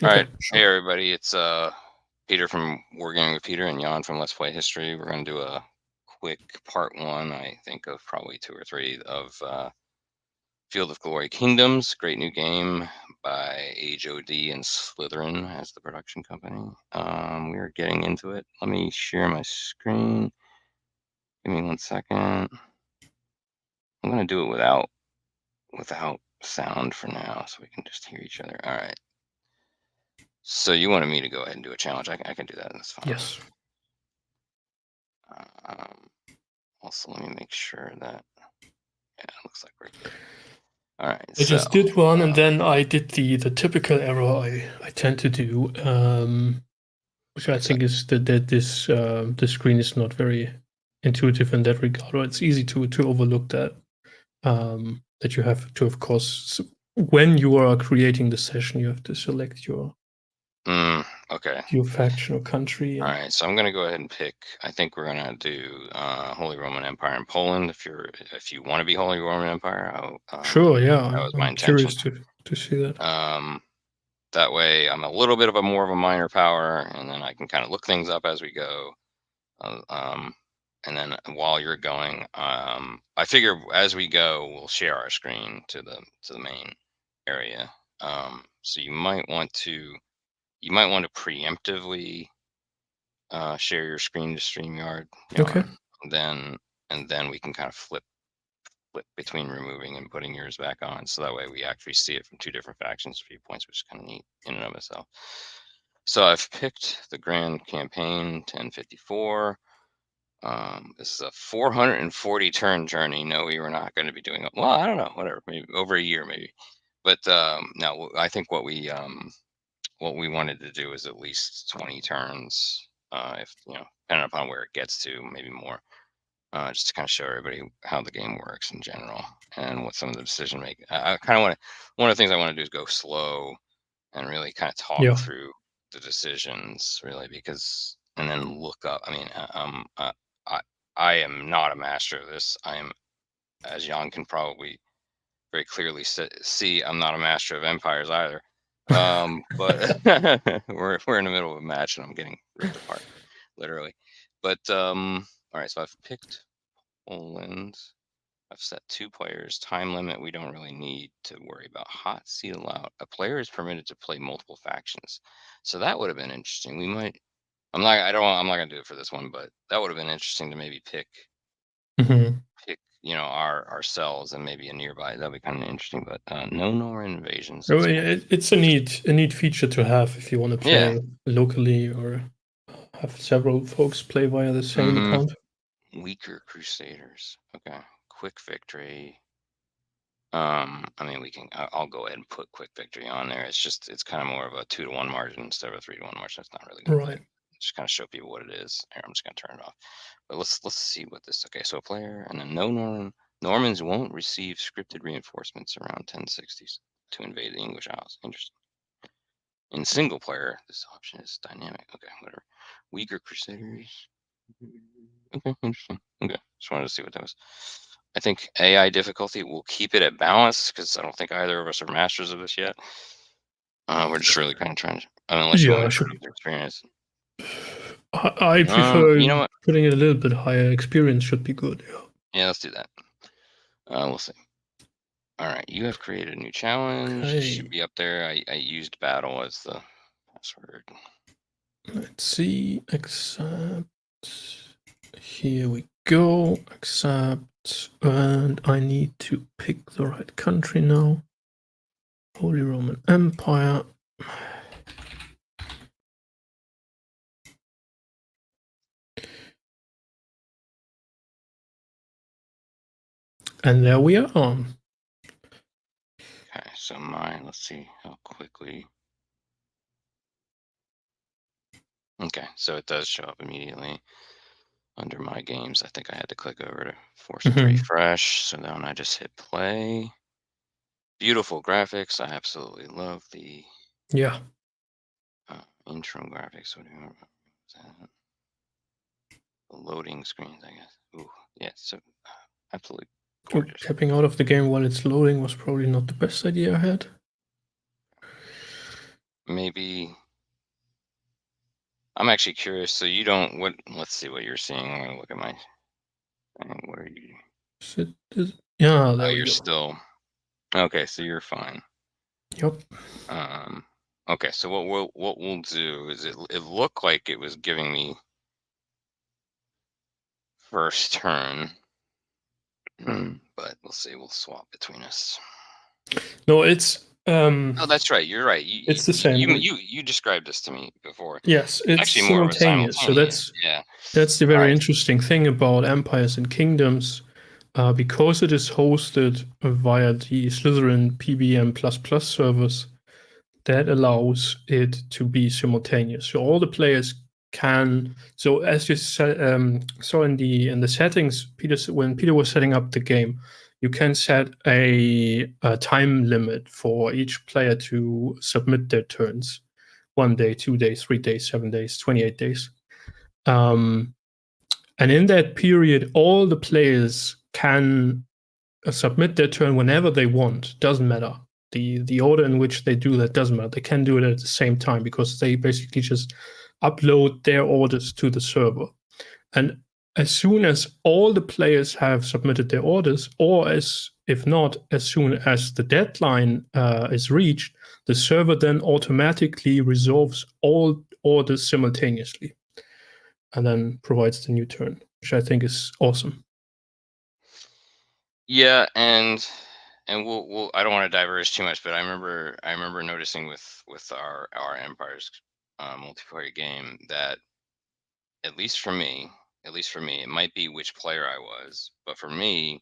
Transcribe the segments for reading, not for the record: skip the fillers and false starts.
All Okay, right. Hey, sure. everybody. It's Peter from Wargaming with Peter and Jan from Let's Play History. We're going to do a quick part one, I think, of probably 2 or 3 of Field of Glory Kingdoms. Great new game by HOD and Slytherin as the production company. We are getting into it. Let me share my screen. Give me 1 second. I'm going to do it without sound for now so we can just hear each other. All right. So you wanted me to go ahead and do a challenge. I can do that. That's fine. Yes. Also, let me make sure that, yeah, it looks like we're good. All right, I just did one, and then I did the typical error I tend to do, which I think is that this the screen is not very intuitive in that regard, or it's easy to overlook that. That you have to, of course, when you are creating the session, you have to select your okay. your faction or country. All right, so I'm gonna go ahead and pick. I think we're gonna do Holy Roman Empire in Poland. If you want to be Holy Roman Empire, Sure, yeah, that was my I'm intention. curious to see that. That way, I'm a little bit of a more of a minor power, and then I can kind of look things up as we go. And then while you're going, I figure as we go, we'll share our screen to the main area. So you might want to preemptively share your screen to StreamYard, Okay. and then we can kind of flip between removing and putting yours back on, so that way we actually see it from 2 different factions viewpoints, which is kind of neat in and of itself. So I've picked the Grand Campaign 1054. This is a 440 turn journey. No, we were not going to be doing it. Well, I don't know, whatever, maybe over a year, maybe. But no, I think what we wanted to do is at least 20 turns. If depending upon where it gets to, maybe more. Just to kind of show everybody how the game works in general and what some of the decision making. I kind of want to. One of the things I want to do is go slow and really kind of talk Yeah. through the decisions, really, because and then look up. I mean, I am not a master of this. I am, as Jan can probably very clearly see, I'm not a master of empires either. But we're in the middle of a match and I'm getting ripped apart, literally. But all right, so I've picked Poland. I've set 2 players. Time limit, we don't really need to worry about. Hot seat allowed. A player is permitted to play multiple factions. So that would have been interesting. We might. I'm not gonna do it for this one, but that would have been interesting to maybe pick Mhm. ourselves and maybe a nearby. That'd be kind of interesting. But no Northern invasions. Oh, That's yeah, cool. it's a neat feature to have if you want to Yeah. play locally or have several folks play via the same account. Weaker Crusaders. Okay. Quick victory. I mean, I'll go ahead and put quick victory on there. It's kind of more of a 2-to-1 margin instead of a 3-to-1 margin. That's not really going to Right. just kind of show people what it is. Here, I'm just going to turn it off. But let's see what this. Okay, so a player and then no Normans won't receive scripted reinforcements around 1060s to invade the English Isles. Interesting. In single player, this option is dynamic. Okay, whatever. Weaker Crusaders. Okay, interesting. Okay, just wanted to see what that was. I think AI difficulty, will keep it at balance because I don't think either of us are masters of this yet. We're just really kind of trying to, unless you want Yeah, me I to should. put up the experience. I prefer You know what? putting it a little bit higher. Experience should be good. Yeah. Yeah, let's do that. We'll see. All right, you have created a new challenge. It should Okay. be up there. I used battle as the password. Let's see. Accept. Here we go. Accept. And I need to pick the right country now. Holy Roman Empire. And there we are. Okay, so let's see how quickly. Okay, so it does show up immediately under my games. I think I had to click over to force it to refresh. So then I just hit play. Beautiful graphics. I absolutely love the intro graphics. What do you remember? The loading screens, I guess. Ooh, yeah, so absolutely gorgeous. Tapping out of the game while it's loading was probably not the best idea I had. maybe I'm actually curious. So you don't what? Let's see what you're seeing. I'm gonna look at my thing. What are you? Yeah, Oh, there we you're go. still okay. So you're fine. Yep. Okay. So what we'll do is it looked like it was giving me first turn, but we'll see. We'll swap between us. No, it's Oh, that's right. You're right. You it's the you you same. you you described this to me before. Yes, It's it's actually more of a simultaneous. So simultaneous. Yeah. that's the All very right. interesting thing about empires and kingdoms, because it is hosted via the Slytherin PBM++ servers. That allows it to be simultaneous. So all the players can. So as you saw in the settings, when Peter was setting up the game, you can set a time limit for each player to submit their turns. 1 day, 2 days, 3 days, 7 days, 28 days. And in that period, all the players can submit their turn whenever they want. Doesn't matter. The order in which they do that doesn't matter. They can do it at the same time because they basically just upload their orders to the server. And as soon as all the players have submitted their orders, or as if not, as soon as the deadline is reached, the server then automatically resolves all orders simultaneously and then provides the new turn, which I think is awesome. Yeah, and we'll I don't want to diverge too much, but I remember noticing with our Empires multiplayer game that at least for me, it might be which player I was, but for me,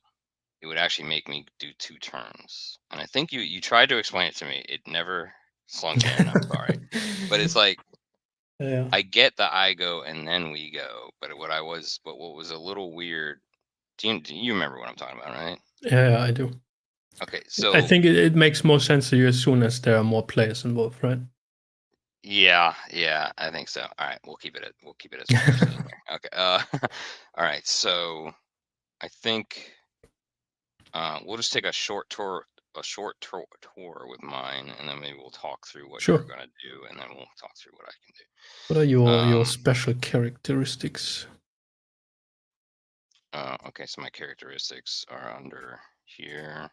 it would actually make me do two turns. And I think you tried to explain it to me. It never slunk in. I'm sorry, but it's like Yeah, I get the I go and then we go, but what was a little weird. Do you remember what I'm talking about, right? yeah, I do. Okay, I so think it makes more sense to you as soon as there are more players involved, right? yeah, I think so. All right, we'll keep it as 15 here. Okay. All right. So I think we'll just take a short tour with mine, and then maybe we'll talk through what you're Sure. gonna do, and then we'll talk through what I can What are do. your special characteristics? Okay, so my characteristics are under here.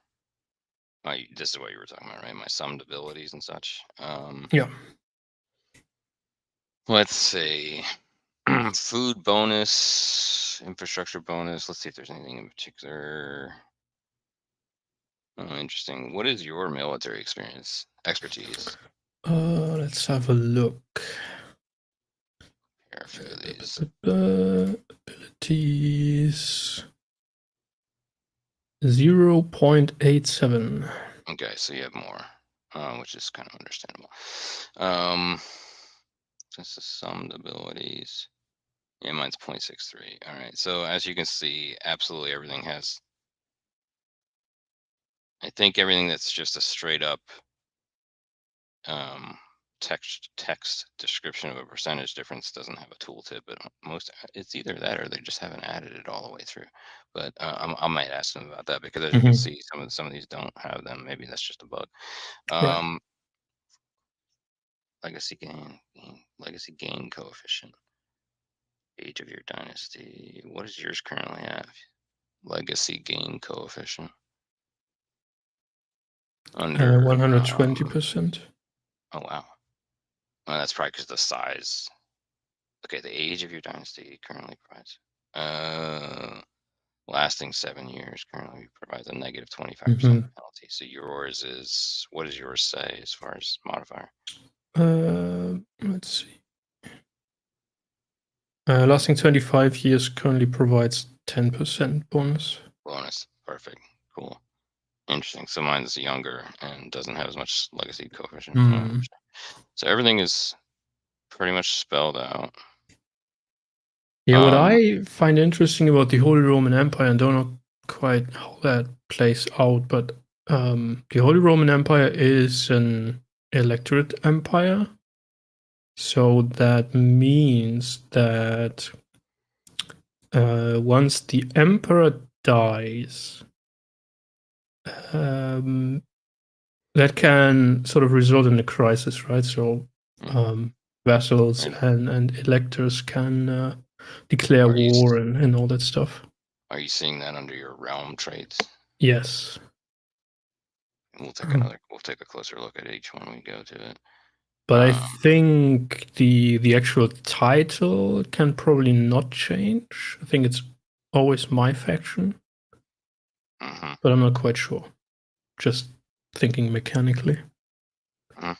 This is what you were talking about, right? My summed abilities and such. Yeah. Let's see. Food bonus, infrastructure bonus. Let's see if there's anything in particular. Oh, interesting. What is your military expertise? Let's have a look. Here for these. Abilities 0.87. Okay, so you have more, which is kind of understandable. Um, just the summed abilities. Yeah, mine's 0.63. All right. So as you can see, absolutely everything has. I think everything that's just a straight up um, text description of a percentage difference doesn't have a tooltip, but most it's either that or they just haven't added it all the way through. But I might ask them about that because as you can Mhm. see, some of these don't have them. Maybe that's just a bug. Right. Um, legacy gain coefficient, age of your dynasty. What does yours currently have? Legacy gain coefficient under. 120%. Oh wow, well, that's probably because the size. Okay, the age of your dynasty currently provides. Uh, lasting 7 years currently provides a negative 25% Mhm. penalty. So yours is, what does yours say as far as modifier? Let's see. Lasting 25 years currently provides 10% bonus. Bonus. Perfect. Cool. Interesting. So mine's younger and doesn't have as much legacy coefficient. Hmm. So everything is pretty much spelled out. Yeah, what Um, I find interesting about the Holy Roman Empire, and don't know quite how that plays out, but the Holy Roman Empire is an electorate empire. So that means that once the emperor dies, um, that can sort of result in a crisis, right? So vassals And and electors can declare are you war and all that stuff. are you seeing that under your realm traits? Yes. We'll Um, take a closer look at each one we go to it. but I think the actual title can probably not change. I think it's always my faction, Mm-hmm. but I'm not quite sure. Just thinking mechanically. Mm-hmm.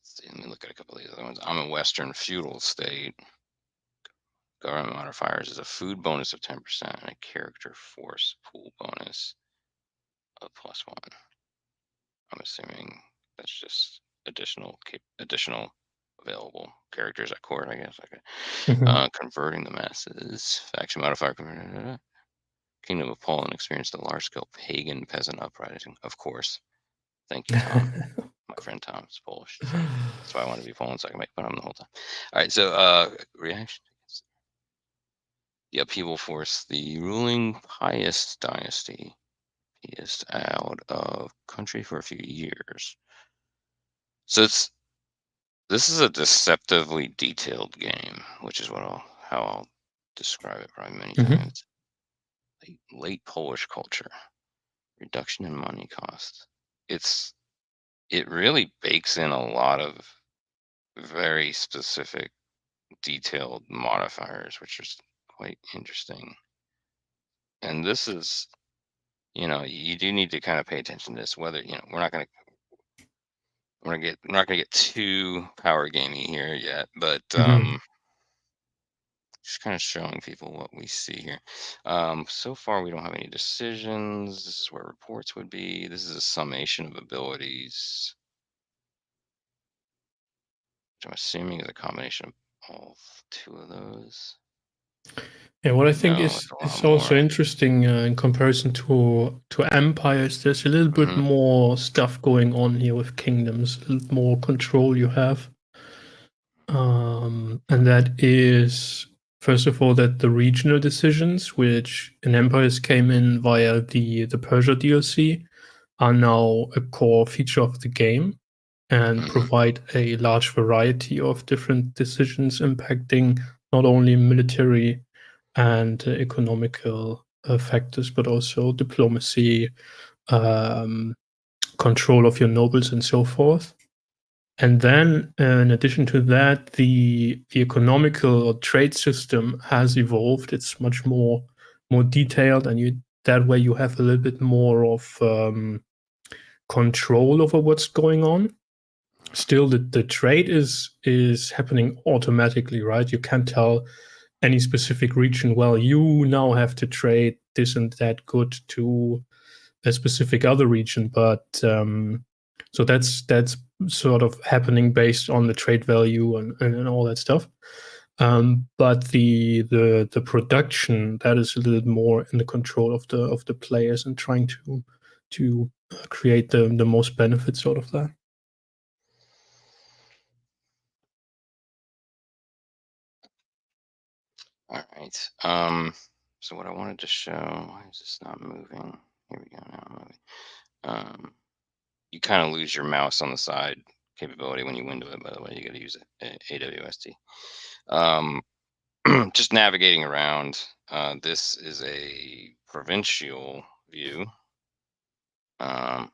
See, let me look at a couple of these other ones. I'm a Western feudal state. Government modifiers is a food bonus of 10% and a character force pool bonus of +1. I'm assuming that's just additional available characters at court, I guess. Okay. Mhm. Converting the masses. Faction modifier. Kingdom of Poland experienced a large-scale pagan peasant uprising. Of course. Thank you, Tom. My friend Tom is Polish, so that's why I want to be Poland, so I can make fun of him the whole time. All right, so reaction. The upheaval force the ruling Piast dynasty is out of country for a few years. So this is a deceptively detailed game, which is how I'll describe it probably many Mhm. times. Late Polish culture, reduction in money costs. It really bakes in a lot of very specific, detailed modifiers, which is quite interesting. And this is, you do need to kind of pay attention to this. Whether we're not gonna get too power gamey here yet, but Mhm. just kind of showing people what we see here. So far, we don't have any decisions. This is where reports would be. This is a summation of abilities, which I'm assuming is a combination of all two of those. Yeah, what I think No, is it's a lot is also more. interesting in comparison to empires. There's a little bit Hmm. more stuff going on here with kingdoms, a little more control you have, and that is first of all that the regional decisions, which in empires came in via the Persia DLC, are now a core feature of the game and Hmm. provide a large variety of different decisions impacting not only military and economical factors, but also diplomacy, um, control of your nobles, and so forth. And then, in addition to that, the economical or trade system has evolved. It's much more detailed, and you that way you have a little bit more of control over what's going on. Still, the trade is happening automatically, right? You can't tell any specific region, well, you now have to trade this and that good to a specific other region. But so that's sort of happening based on the trade value and all that stuff. But the production, that is a little more in the control of the players and trying to create the most benefits out of that. All right. So what I wanted to show, why is this not moving? Here we go. Now I'm moving. You kind of lose your mouse on the side capability when you window it. By the way, you got to use AWST. Um, just navigating around. This is a provincial view, um,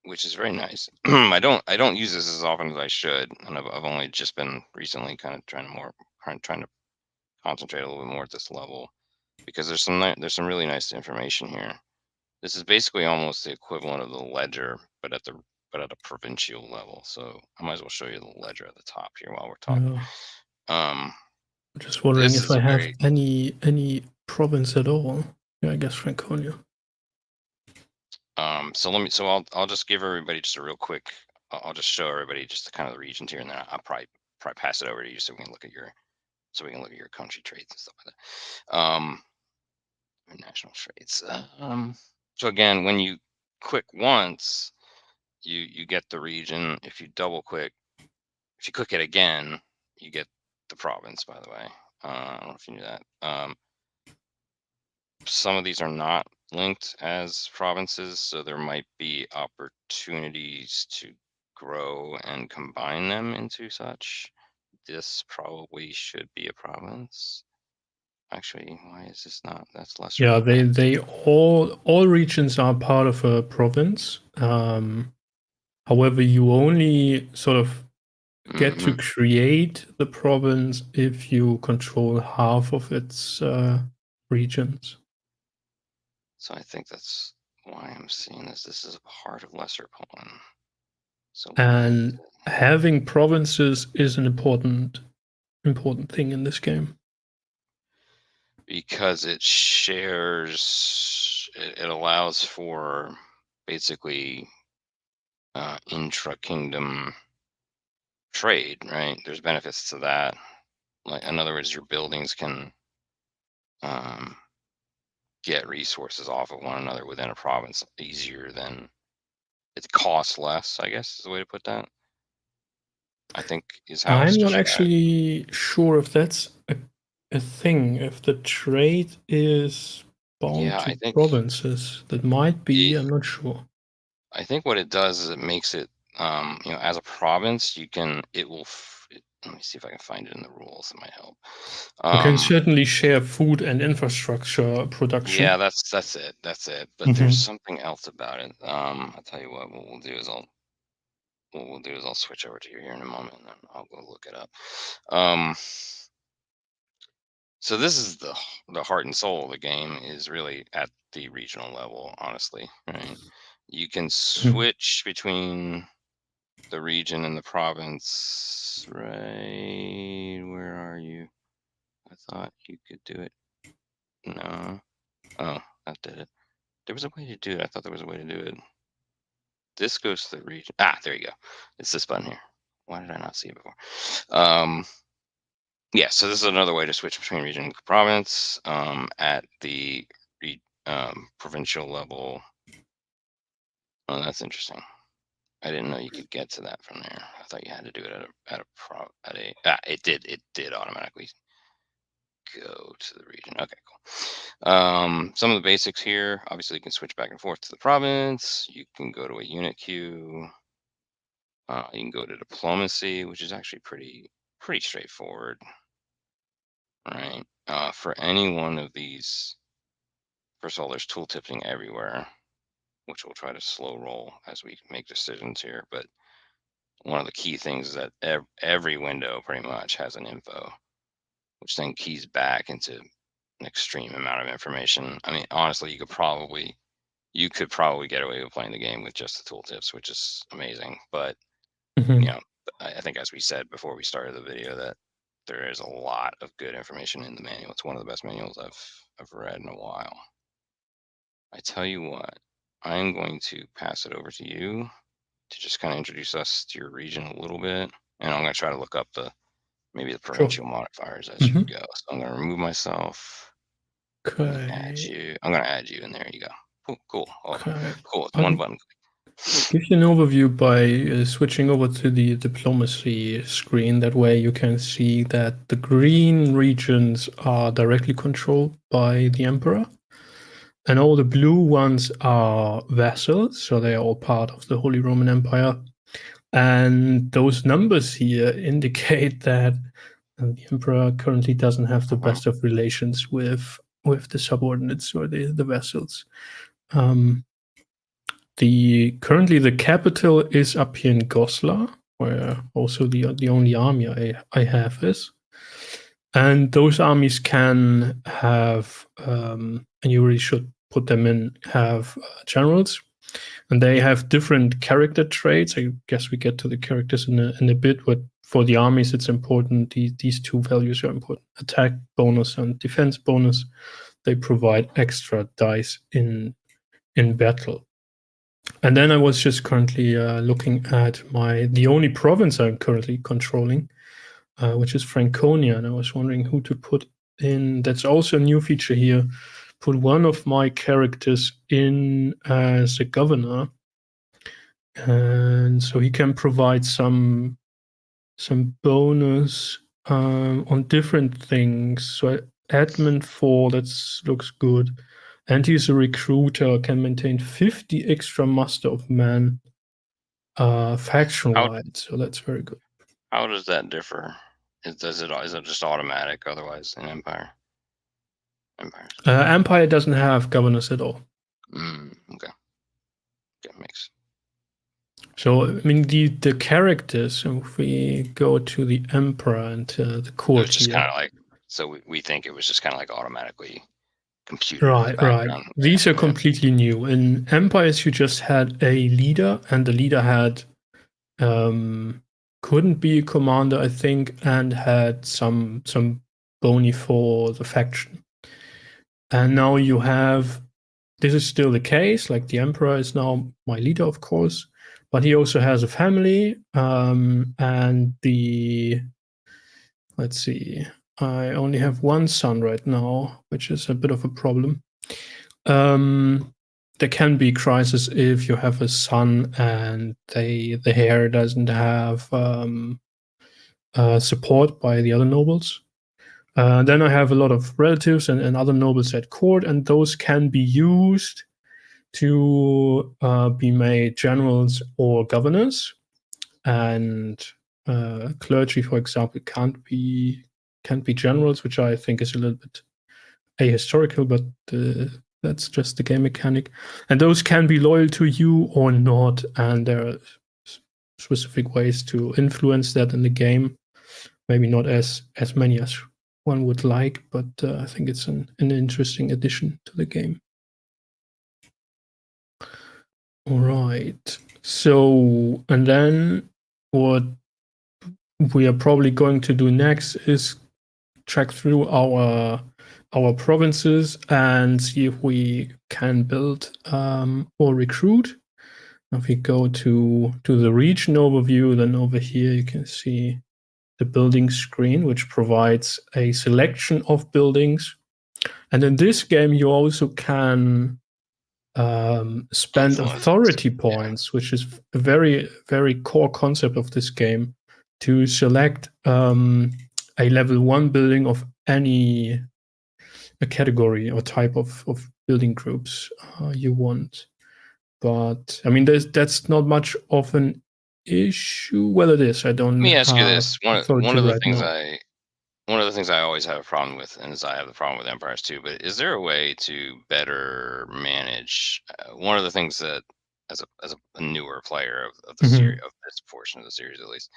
which is very nice. I don't use this as often as I should, and I've only just been recently kind of trying to concentrate a little bit more at this level because there's some really nice information here. This is basically almost the equivalent of the ledger, but at a provincial level. So I might as well show you the ledger at the top here while we're talking. Uh, Um, just wondering this if is I a have very any province at all. Yeah, I guess Franconia. so I'll just give everybody just a real quick. I'll just show everybody just the kind of the regions here, and then I'll probably pass it over to you so we can look at your country traits and stuff like that. National traits. So again, when you click once, you get the region. If you click it again, you get the province. By the way, I don't know if you knew that. Some of these are not linked as provinces, so there might be opportunities to grow and combine them into such. This probably should be a province. Actually, why is this not? That's lesser Yeah, province. they all regions are part of a province. However, you only sort of get to Mm-hmm. create the province if you control half of its regions. So I think that's why I'm seeing this. This is a part of Lesser Poland. So why is And it? having provinces is an important thing in this game. Because it shares, it allows for basically intra-kingdom trade, right? There's benefits to that. Like, in other words, your buildings can um, get resources off of one another within a province easier than it costs less, I guess is the way to put that. I think is how it's I'm not described. actually sure if that's a thing. If the trade is bound Yeah, to provinces, that might be. it, I'm not sure. I think what it does is it makes it, as a province, you can, let me see if I can find it in the rules. It might help. You can Um, certainly share food and infrastructure production. yeah, that's it. That's it. But there's Hmm. something else about it. I'll tell you what we'll do is I'll switch over to you here in a moment and then I'll go look it up. Um, so this is the heart and soul of the game is really at the regional level, honestly, right? You can switch between the region and the province, right? Where are you? I thought you could do it. No. Oh, that did it. There was a way to do it. I thought there was a way to do it. This goes to the region. Ah, there you go. It's this button here. Why did I not see it before? Um, yeah, so this is another way to switch between region and province at the provincial level. Oh, that's interesting. I didn't know you could get to that from there. I thought you had to do it it did automatically go to the region. Okay, cool. Some of the basics here. Obviously, you can switch back and forth to the province. You can go to a unit queue. You can go to diplomacy, which is actually pretty straightforward, right? For any one of these, first of all, there's tooltipping everywhere, which we'll try to slow roll as we make decisions here. But one of the key things is that every window pretty much has an info, which then keys back into an extreme amount of information. I mean, honestly, you could probably get away with playing the game with just the tooltips, which is amazing. But you Hmm. know, I think as we said before we started the video that there is a lot of good information in the manual. It's one of the best manuals I've read in a while. I tell you what, I'm going to pass it over to you to just kind of introduce us to your region a little bit, and I'm going to try to look up maybe the Sure. provincial modifiers as you Hmm. go. So I'm going to remove myself. Let me add Okay. you. I'm going to add you, and there you go. Cool, cool. Oh, Okay. cool. It's one I'll button. give you an overview by switching over to the diplomacy screen. That way you can see that the green regions are directly controlled by the emperor. And all the blue ones are vassals, so they are all part of the Holy Roman Empire. And those numbers here indicate that the emperor currently doesn't have the Uh-huh. best of relations with the subordinates or the vassals. Um, the currently the capital is up here in Goslar, where also the only army I have is. And those armies can have, and you really should put them in, have generals, and they have different character traits. I guess we get to the characters in a bit, but for the armies, it's important. These two values are important: attack bonus and defense bonus. They provide extra dice in battle. And then I was just currently looking at the only province I'm currently controlling, which is Franconia, and I was wondering who to put in. That's also a new feature here. Put one of my characters in as a governor, and so he can provide some bonus on different things. So admin 4, that looks good. and he's a recruiter, can maintain 50 extra muster of men faction How wide. So that's very good. how does that differ? Is it just automatic otherwise in Empires? Empire doesn't have governors at all. Okay. Okay, makes. So I mean the characters. If we go to the emperor and the It was court just here, kind of like, so we think it was just kind of like automatically computed in the right. background. These are Yeah. completely new. In empires, you just had a leader, and the leader had couldn't be a commander, I think, and had some bony for the faction. And now you have this is still the case. Like the emperor is now my leader, of course, but he also has a family. And the let's see, I only have one son right now, which is a bit of a problem. There can be crisis if you have a son and the heir doesn't have support by the other nobles. Then I have a lot of relatives and other nobles at court, and those can be used to be made generals or governors. And clergy, for example, can't be generals, which I think is a little bit ahistorical, but that's just the game mechanic. And those can be loyal to you or not, and there are specific ways to influence that in the game. Maybe not as many as one would like, but I think it's an interesting addition to the game. All right. So, and then what we are probably going to do next is track through our provinces and see if we can build or recruit. If we go to the region overview, then over here you can see the building screen, which provides a selection of buildings. And in this game, you also can spend Influence. authority Yeah. points, which is a very, very core concept of this game, to select a level 1 building of any a category or type of building groups you want. But I mean, that's not much of an issue. Well, it is. I Let don't me ask you have this. authority right now. One of the things I always have a problem with, and as I have the problem with empires too, but is there a way to better manage one of the things that as a newer player of the series, Mhm. of this portion of the series at least,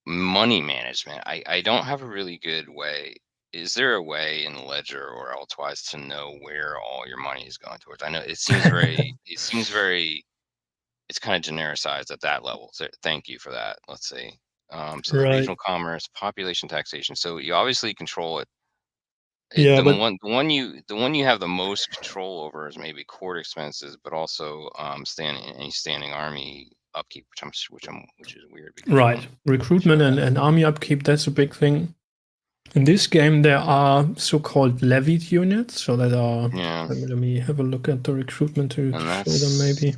money management. I don't have a really good way. Is there a way in Ledger or elsewise to know where all your money is going towards? I know it seems very it's kind of genericized at that level. So thank you for that. Let's see. So the Right. regional commerce, population taxation. So you obviously control it. Yeah, but The one you have the most control over is maybe court expenses, but also standing army upkeep, which is weird because you right. don't usually Recruitment have that. and army upkeep, that's a big thing. In this game, there are so-called levied units. So that are. Yeah, Let me have a look at the recruitment to and show them maybe.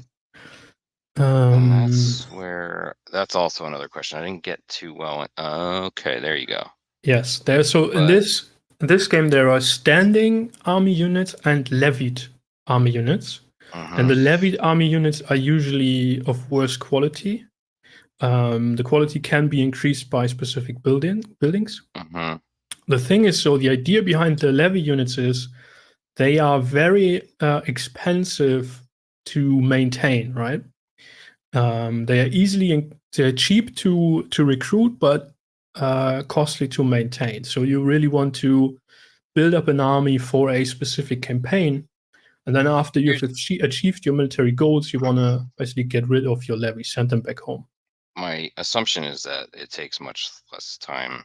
that's where that's also another question I didn't get too well. Okay, there you go. Yes, there. So But in this game, there are standing army units and levied army units, and mhm, the levied army units are usually of worse quality. The quality can be increased by specific buildings. mhm. The thing is, so the idea behind the levy units is they are very expensive to maintain, right? They are they're cheap to recruit, but costly to maintain. So you really want to build up an army for a specific campaign, and then after you've Here's achieved your military goals, you want to basically get rid of your levies, send them back home. my assumption is that it takes much less time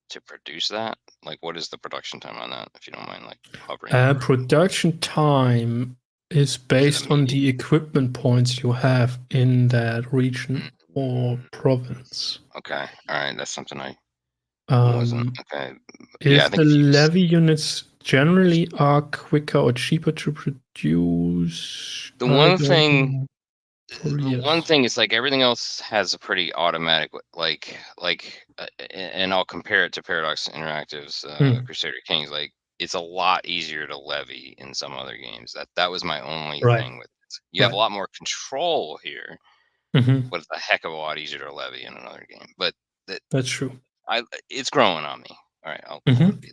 to produce that. Like, what is the production time on that? If you don't mind, like hovering over it. Production time is Is it based on immediate? the equipment points you have in that region or Mm, province. okay, all right. That's something I wasn't. Um, Okay, yeah. I if think the if you levy units generally are quicker or cheaper to produce, the I one don't thing know. Probably the one yes. thing is like everything else has a pretty automatic and I'll compare it to Paradox Interactive's Hmm. Crusader Kings. Like it's a lot easier to levy in some other games. That was my only Right. thing with it. You have a Right. lot more control here, Hmm. but it's a heck of a lot easier to levy in another game. But that That's true. it's growing on me. All right, I'll Hmm. let it be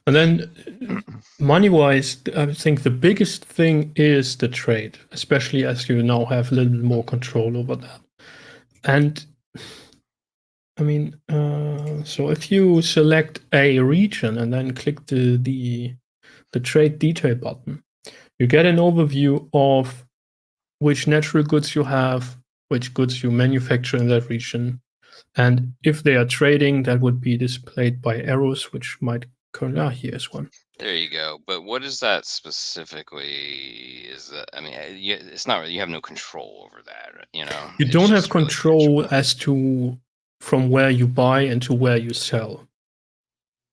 And then money-wise, I think the biggest thing is the trade, especially as you now have a little bit more control over that. And I mean, so if you select a region and then click the trade detail button, you get an overview of which natural goods you have, which goods you manufacture in that region, and if they are trading, that would be displayed by arrows, which might currently. Here's one. There you go. But what is that specifically? Is that, I mean, it's not really, you have no control over that, you know? You It's don't have just really control. control as to from where you buy and to where you sell.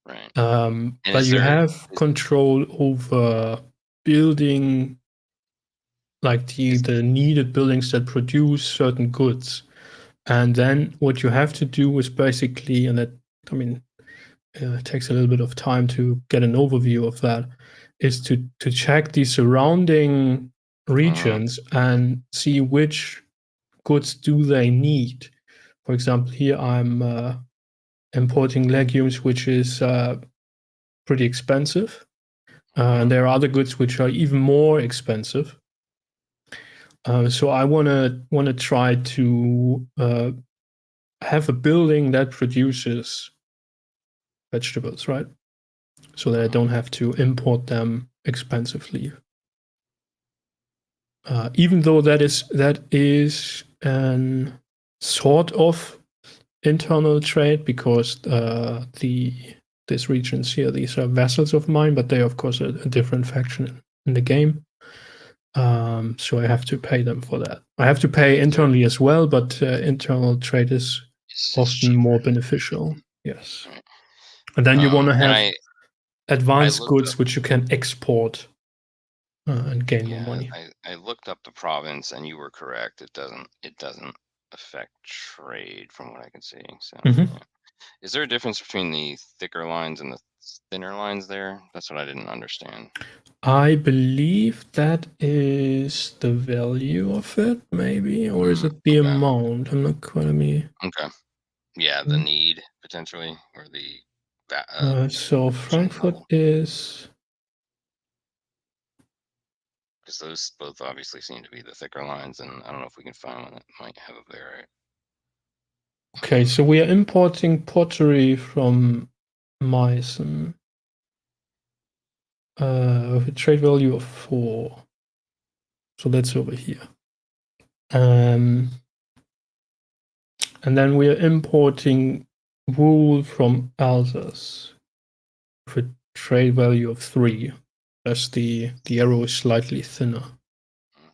Right. And But is you there, have control over building like is, the needed buildings that produce certain goods. And then what you have to do is basically, and that, I mean, it takes a little bit of time to get an overview of that, is to check the surrounding uh, regions and see which goods do they need. For example, here I'm importing legumes, which is pretty expensive. And there are other goods which are even more expensive. So I wanna try to have a building that produces vegetables, right? So that I don't have to import them expensively. Even though that is an sort of internal trade because these regions here, these are vassals of mine, but they are of course a different faction in the game. So I have to pay them for that. I have to pay is there, internally as well, but internal trade is it's often cheaper. more beneficial. Yes. Right. And then you want to And have I advanced looked up, goods which you can export and gain more yeah, money. I looked up the province and you were correct. It doesn't affect trade from what I can see. So, Hmm. yeah. Is there a difference between the thicker lines and the thinner lines there? That's what I didn't understand. I believe that is the value of it, maybe, or is it the Okay. amount? I'm not quite. Me. Okay. Yeah, the need potentially, or the that So production Frankfurt level, is because those both obviously seem to be the thicker lines, and I don't know if we can find one that might have a very. okay. So we are importing pottery from Meissen with a trade value of 4. So that's over here. Um, and then we are importing wool from Alsace with a trade value of 3. As the arrow is slightly thinner.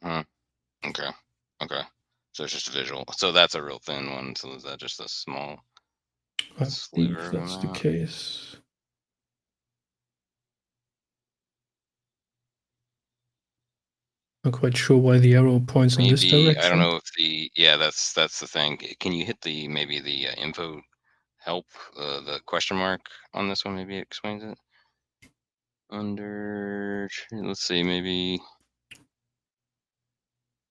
Mhm. Okay. Okay. So it's just a visual. So that's a real thin one. So is that just a small I sliver believe of that's the amount? case. Not quite sure why the arrow points in this Maybe I don't direction. know if yeah, that's the thing. Can you hit the maybe the info help the question mark on this one? Maybe it explains it. Under let's see, maybe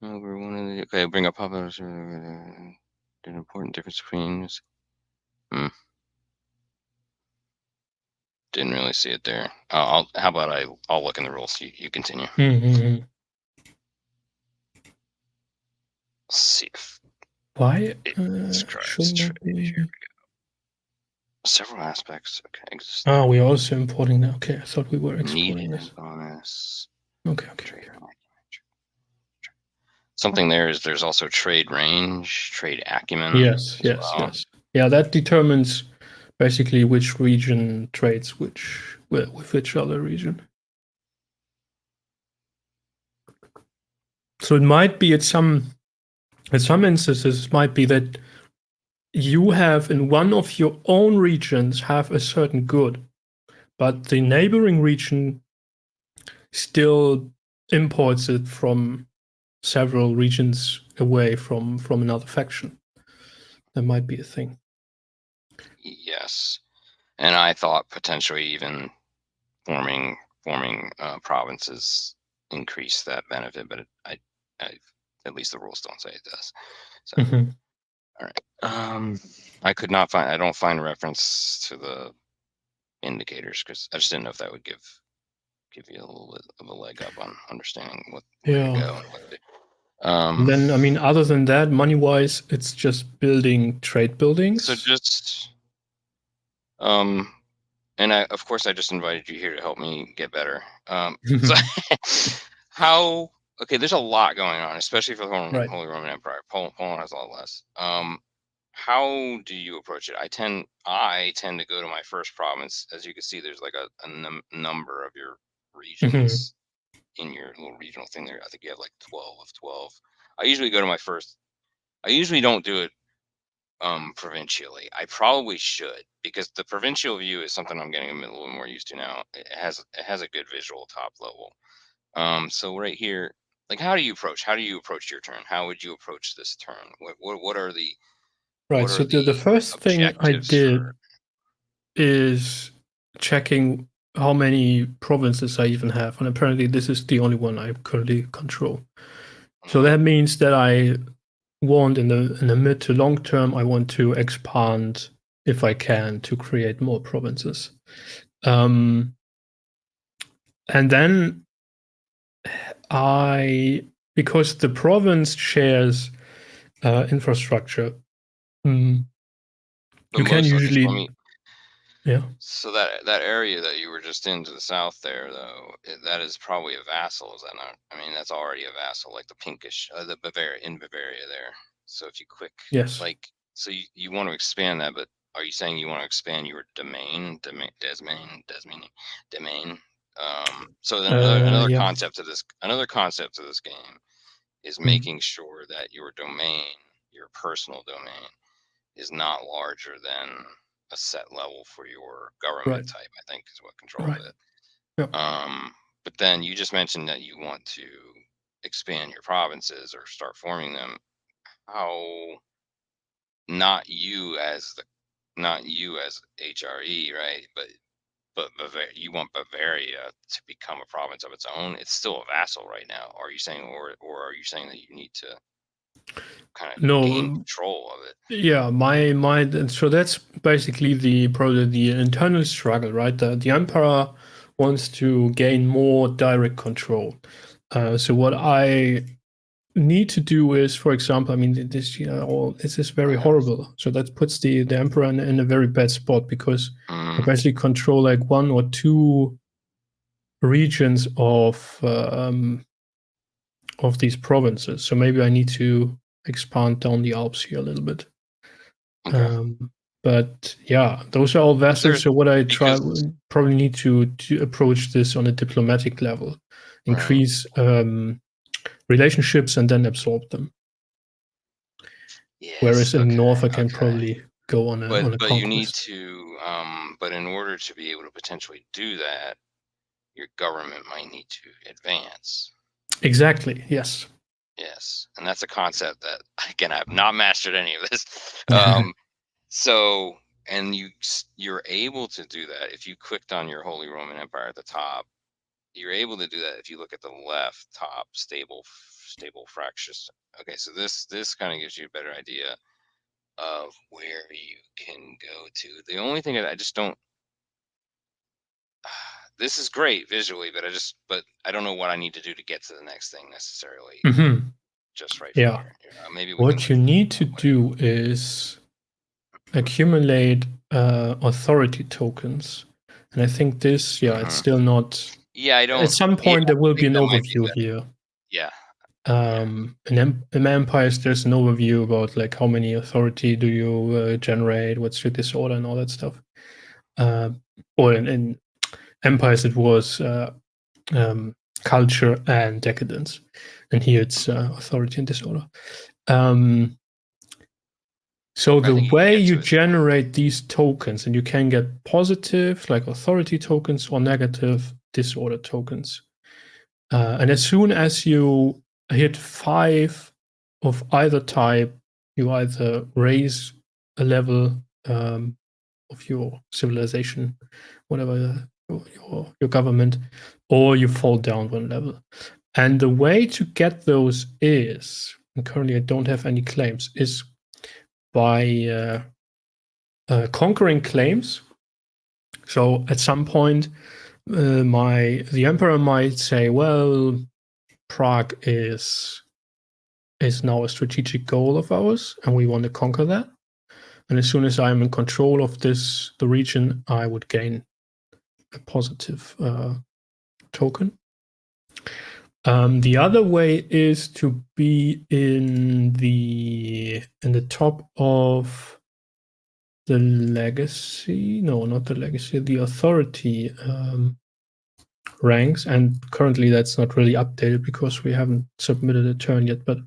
over one of the okay, bring up pop-ups. An important difference between. Didn't really see it there. How about I'll look in the rules. You continue. Mm-hmm. Let's see if Why it describes shouldn't trade. that be? Several aspects. Okay, Ah, we are also importing now. Okay, I thought we were needed exporting this. bonus. Okay, okay, Trade okay. argument. Something there is there's also trade range, trade acumen Yes, as yes, well. yes. Yeah, that determines basically which region trades with which other region. So it might be at some instances it might be that you have in one of your own regions have a certain good, but the neighboring region still imports it from several regions away from another faction. That might be a thing. Yes, and I thought potentially even forming provinces increase that benefit, but I at least the rules don't say it does. So, Mhm. all right. I could not find. I don't find reference to the indicators because I just didn't know if that would give you a little bit of a leg up on understanding where to Yeah. go and what to do. And then, I mean, other than that, money-wise, it's just building trade So buildings. just and of course I just invited you here to help me get better. So how? Okay, there's a lot going on, especially for the Right. Holy Roman Empire. Poland has a lot less. How do you approach it? I tend to go to my first province. As you can see, there's like a number of your Mhm. regions in your little regional thing there. I think you have like 12 of 12. I usually go to my first. I usually don't do it provincially. I probably should, because the provincial view is something I'm getting a little more used to now. It has a good visual top level. So right here, like, how do you approach your turn? How would you approach this turn? What are the Right. So the first thing I objectives did for? is checking how many provinces I even have, and apparently this is the only one I currently control. So Mhm. that means that I want in the mid to long term, I want to expand if I can to create more provinces. Um, and then because the province shares infrastructure, mm, But you can most, okay, so let usually, me. yeah, So that area that you were just in to the south there, though, that is probably a vassal, is that not? I mean, that's already a vassal, like the pinkish, the Bavaria there. So if you click, yes, like, so you want to expand that, but are you saying you want to expand your domain? So then yeah, another concept to this game is mm, making sure that your domain, your personal domain, is not larger than a set level for your government right, type, I think is what controls right, it. yeah. But then you just mentioned that you want to expand your provinces or start forming them. How? Not you as HRE, right? But you want Bavaria to become a province of its own. It's still a vassal right now. Are you saying, or are you saying that you need to kind of gain No, control of it? yeah, so that's basically probably the internal struggle, right? The emperor wants to gain more direct control. So what I need to do is, for example, I mean, this is very Okay. horrible. So that puts the emperor in a very bad spot because I Mm, basically control like one or two regions of these provinces. So maybe I need to expand down the Alps here a little bit. okay. Um, but yeah, those are all Because vessels. there's So what I try because probably need to approach this on a diplomatic level, right. increase relationships and then absorb them. Yes. Whereas in the Okay. north, I can Okay. probably go on a But you need conquest. to but in order to be able to potentially do that, your government might need to advance. Exactly. Yes. Yes. And that's a concept that again I have not mastered any of this. Um so and you're able to do that if you clicked on your Holy Roman Empire at the top. You're able to do that if you look at the left top, stable fractious. Okay, so this kind of gives you a better idea of where you can go to. The only thing that I just don't. This is great visually, but I don't know what I need to do to get to the next thing necessarily. Hmm. Just right from Yeah. here. Maybe we can What like you need to talk about it. do is accumulate authority tokens, and I think this, yeah, it's Hmm. still not. Yeah, I At don't. some Yeah, point, I there will be think an that might be overview better. here. Yeah, yeah. In empires, there's an overview about like how many authority do you generate, what's your disorder, and all that stuff. Uh, or in empires, it was um, culture and decadence, and here it's authority and disorder. Um, so I the think you can way get you to it still. generate these tokens, and you can get positive, like authority tokens, or negative disorder tokens. And as soon as you hit 5 of either type, you either raise a level of your civilization, whatever your government, or you fall down one level. And the way to get those is, and currently I don't have any claims, is by conquering claims. So at some point, the emperor might say, "Well, Prague is now a strategic goal of ours, and we want to conquer that. And as soon as I'm in control of the region, I would gain a positive token." The other way is to be in the top of the legacy. No, not the legacy. The authority ranks, and currently that's not really updated because we haven't submitted a turn yet. But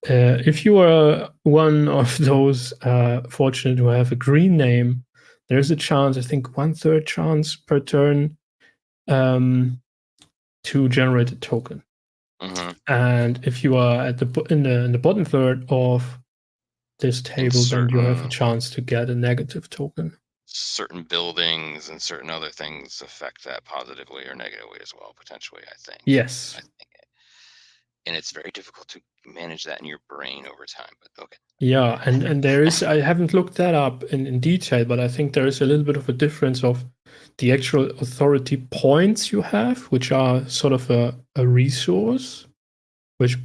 if you are one of those fortunate who have a green name, there's a chance, I think 1/3 chance per turn, to generate a token. And if you are at in the bottom third of this table, then you have a chance to get a negative token. Certain buildings and certain other things affect that positively or negatively as well, potentially, I think. Yes. And it's very difficult to manage that in your brain over time, but okay. Yeah, and there is, I haven't looked that up in detail, but I think there is a little bit of a difference of the actual authority points you have, which are sort of a resource, which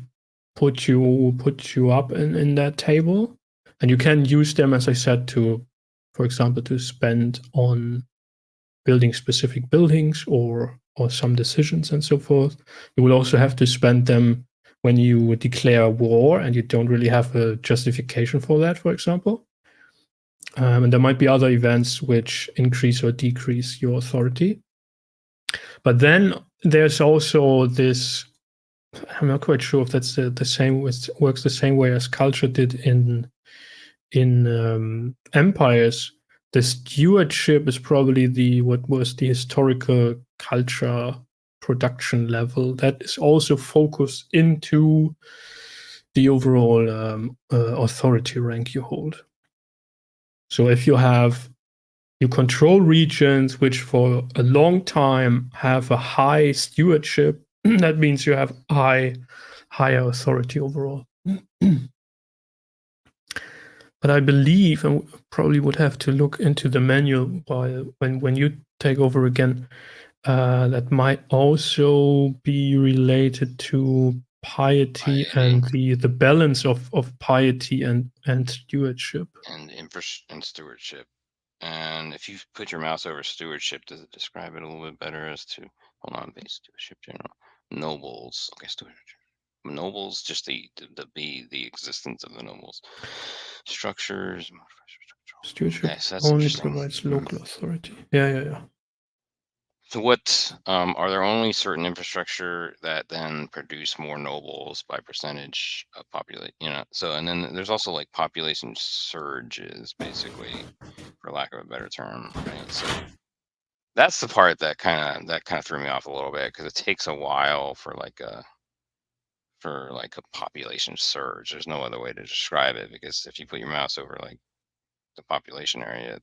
put you up in that table. And you can use them, as I said, to, for example, to spend on building specific buildings or some decisions and so forth. You will also have to spend them when you declare war and you don't really have a justification for that, for example. And there might be other events which increase or decrease your authority. But then there's also this, I'm not quite sure if that's the same, it works the same way as culture did in empires. The stewardship is probably what was the historical culture production level that is also focused into the overall authority rank you hold. So if you control regions which for a long time have a high stewardship, that means you have higher authority overall. But I believe, and probably would have to look into the manual when you take over again, that might also be related to piety and the balance of piety and stewardship. And stewardship. And if you put your mouse over stewardship, does it describe it a little bit better as to, hold on, base stewardship general, nobles, okay, stewardship. Nobles, just the existence of the nobles. Structures. Stewardship Okay, so that's only interesting. provides local authority. Yeah. So what are there only certain infrastructure that then produce more nobles by percentage of population? So and then there's also like population surges, basically, for lack of a better term, right? So that's the part that kind of threw me off a little bit because it takes a while for like a population surge. There's no other way to describe it because if you put your mouse over like the population area,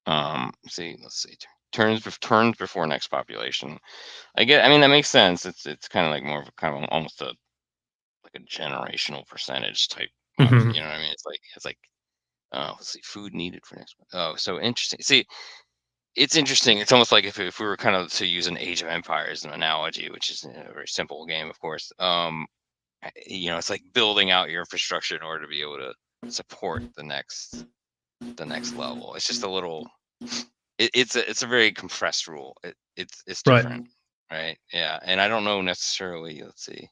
let's see, turns before next population. I mean that makes sense. It's kind of like more of a kind of almost like a generational percentage type Mm-hmm. you know what I mean? It's like let's see, food needed for next one. Oh, so interesting. See, it's interesting. It's almost like if we were kind of to use an Age of Empires analogy, which is a very simple game, of course. It's like building out your infrastructure in order to be able to support the next level. It's just a little. It's a very compressed rule. It's Right. different, right? Yeah, and I don't know necessarily. Let's see.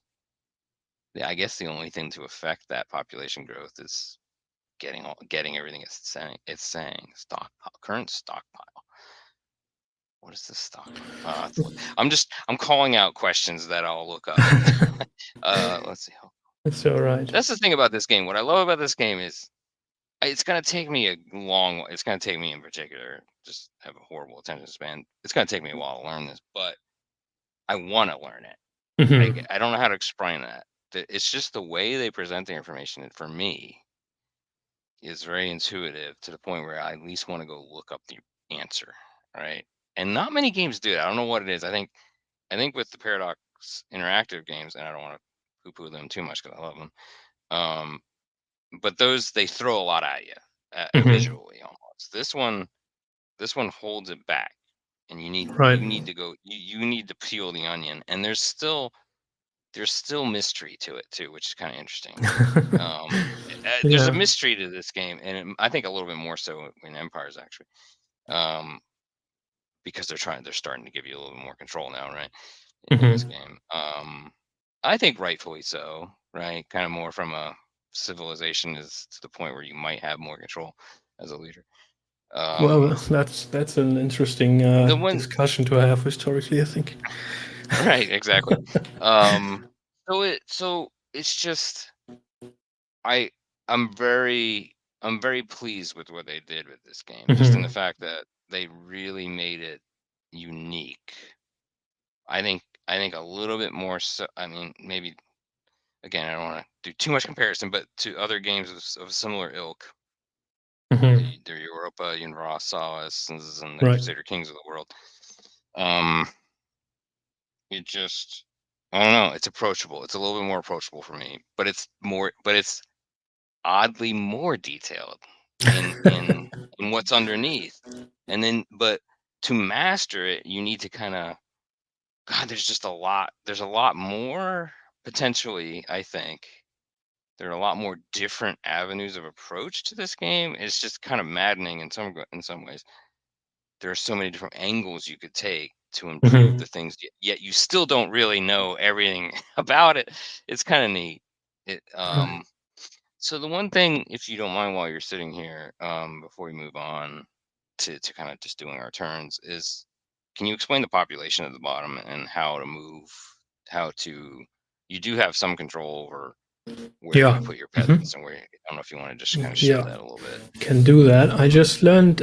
Yeah, I guess the only thing to affect that population growth is getting everything it's saying current stockpile. What is this stockpile? I'm calling out questions that I'll look up. Let's see. That's all right. That's the thing about this game. What I love about this game is it's gonna take me it's gonna take me in particular, just have a horrible attention span. It's gonna take me a while to learn this, but I want to learn it. Mm-hmm. I don't know how to explain that. It's just the way they present the information, and for me, is very intuitive to the point where I at least want to go look up the answer, right? and not many games do it. I don't know what it is. I think with the Paradox Interactive games, and I don't want to poo-poo them too much because I love them. But those, they throw a lot at you, Hmm. visually almost. This one holds it back, and Right. you need to go. You need to peel the onion, and there's still mystery to it too, which is kind of interesting. Um, there's a Yeah. mystery to this game, and I think a little bit more so in Empires actually, um, because they're starting to give you a little bit more control now, right, in this Hmm. game. I think rightfully so, right? Kind of more from a civilization is to the point where you might have more control as a leader. Well, Um, that's an interesting the one, discussion to have historically, I think. right, exactly. Um, so it's just I I'm very pleased with what they did with this game, just in the Hmm. fact that they really made it unique. I think a little bit more so. I mean, maybe again, I don't want to do too much comparison, but to other games of similar ilk, Hmm. the Europa Universalis and the Right. Crusader Kings of the world. Um, it just, I don't know. It's approachable. It's a little bit more approachable for me, but it's oddly more detailed in what's underneath. And then, but to master it, you need to kind of, God, there's just a lot. There's a lot more potentially, I think. There are a lot more different avenues of approach to this game. It's just kind of maddening in some ways. There are so many different angles you could take to improve Hmm. the things, yet you still don't really know everything about it. It's kind of neat. It Right. So the one thing, if you don't mind, while you're sitting here, before we move on to kind of just doing our turns, is can you explain the population at the bottom and how to move, how to you do have some control over where you Yeah. put your Hmm. peasants and where I don't know if you want to just kind of share Yeah. that a little bit. Can do that. I just learned.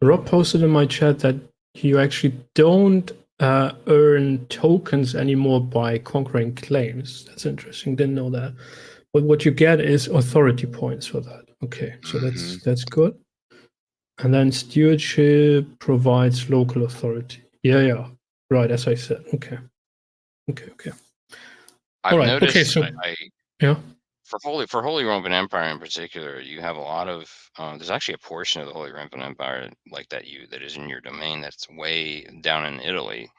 Rob posted in my chat that you actually don't earn tokens anymore by conquering claims. That's interesting. Didn't know that. But what you get is authority points for that. Okay, so Hmm. that's good. And then stewardship provides local authority. Yeah, yeah. Right, as I said. Okay. Okay, okay. All I've right. Okay, noticed so I yeah. for Holy Roman Empire in particular, you have a lot of there's actually a portion of the Holy Roman Empire like that is in your domain that's way down in Italy,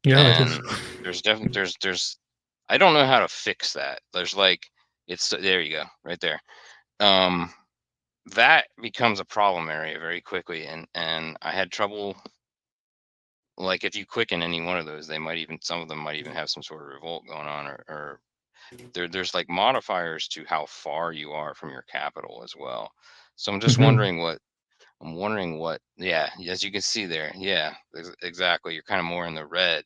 Yeah, it is. and there's definitely there's I don't know how to fix that. There's like it's there you go right there. Um, that becomes a problem area very quickly, and I had trouble. Like if you quicken any one of those, they might even some of them might even have some sort of revolt going on, or there's like modifiers to how far you are from your capital as well. So Hmm. I'm wondering what, yeah, as you can see there, yeah, exactly. You're kind of more in the red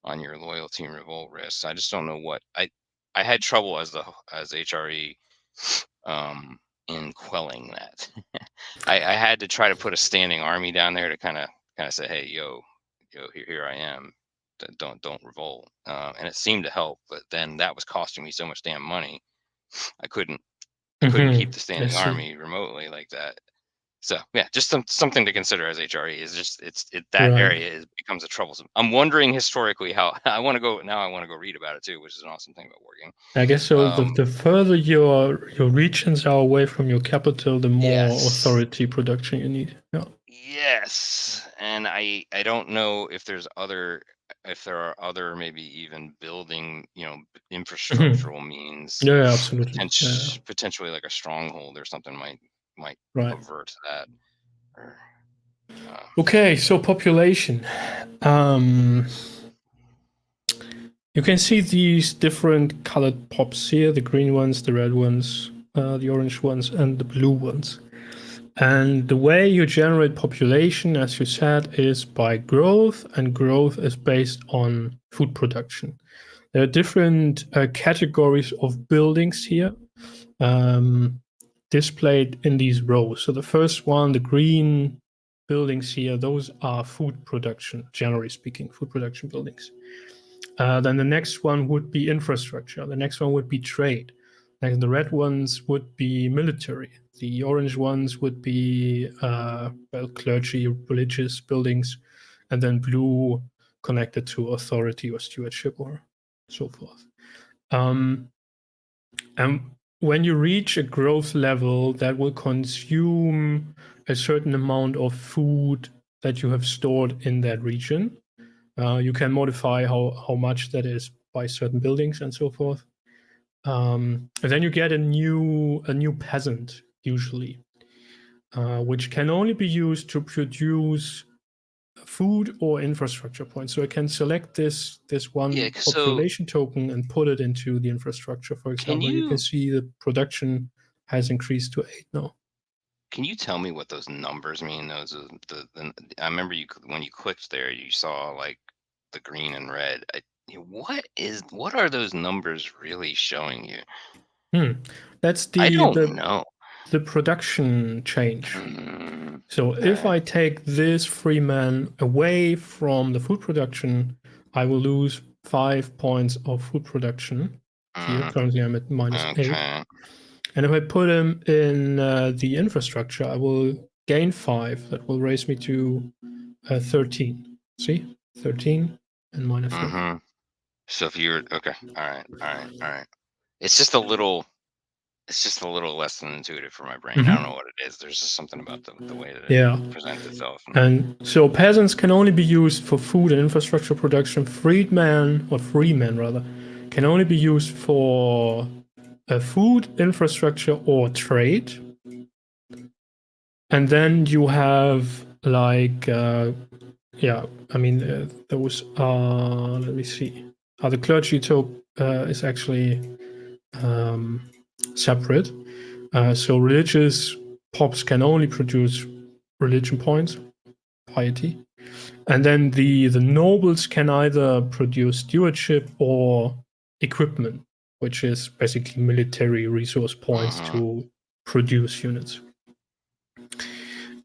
on your loyalty and revolt risks. I just don't know what I had trouble as HRE in quelling that. I had to try to put a standing army down there to kind of say, hey, yo, here I am. Don't revolt. And it seemed to help, but then that was costing me so much damn money. I couldn't I couldn't Hmm. keep the I standing see. army remotely like that. So yeah, just something to consider as HRE is just that Right. area becomes a troublesome. I'm wondering historically how I want to go now. I want to go read about it too, which is an awesome thing about working. I guess so. Um, The further your regions are away from your capital, the more yes, authority production you need. Yeah. yes, and I don't know if there are other maybe even building Mhm. infrastructural means Yeah, yeah, absolutely. Yeah, yeah. potentially like a stronghold or something might Right. avert that. Or, uh, Okay, so population. Um, you can see these different colored pops here: the green ones, the red ones, the orange ones, and the blue ones. And the way you generate population, as you said, is by growth, and growth is based on food production. There are different categories of buildings here, um, displayed in these rows. So the first one, the green buildings here, those are food production, generally speaking, food production buildings. Then the next one would be infrastructure. The next one would be trade. Like the red ones would be military. The orange ones would be well, clergy, religious buildings, and then blue connected to authority or stewardship or so forth. And when you reach a growth level that will consume a certain amount of food that you have stored in that region, you can modify how much that is by certain buildings and so forth. And then you get a new peasant usually, which can only be used to produce food or infrastructure points. So I can select this Yeah. one So population token and put it into the infrastructure. For can example, you can you see the production has increased to 8 now. can you tell me what those numbers mean? Those are I remember when you clicked there, you saw like the green and red. What are those numbers really showing you? That's I the don't the know. the production change. So if Okay. I take this free man away from the food production, I will lose 5 points of food production. Here, Mm, currently I'm at -8. okay. And if I put him in the infrastructure, I will gain 5. That will raise me to 13. See? 13 and -5. Mm-hmm. So if you're okay, all right, all right, all right. It's just a little. It's just a little less than intuitive for my brain. I don't know Mhm. what it is. There's just something about the way that it Yeah. presents itself. And so peasants can only be used for food and infrastructure production. Freedmen, or freemen rather, can only be used for food, infrastructure, or trade. And then you have like, yeah, I mean, those are, let me see. The clergy talk is actually separate. So religious pops can only produce religion points, piety. And then the nobles can either produce stewardship or equipment, which is basically military resource points Mm-hmm. to produce units.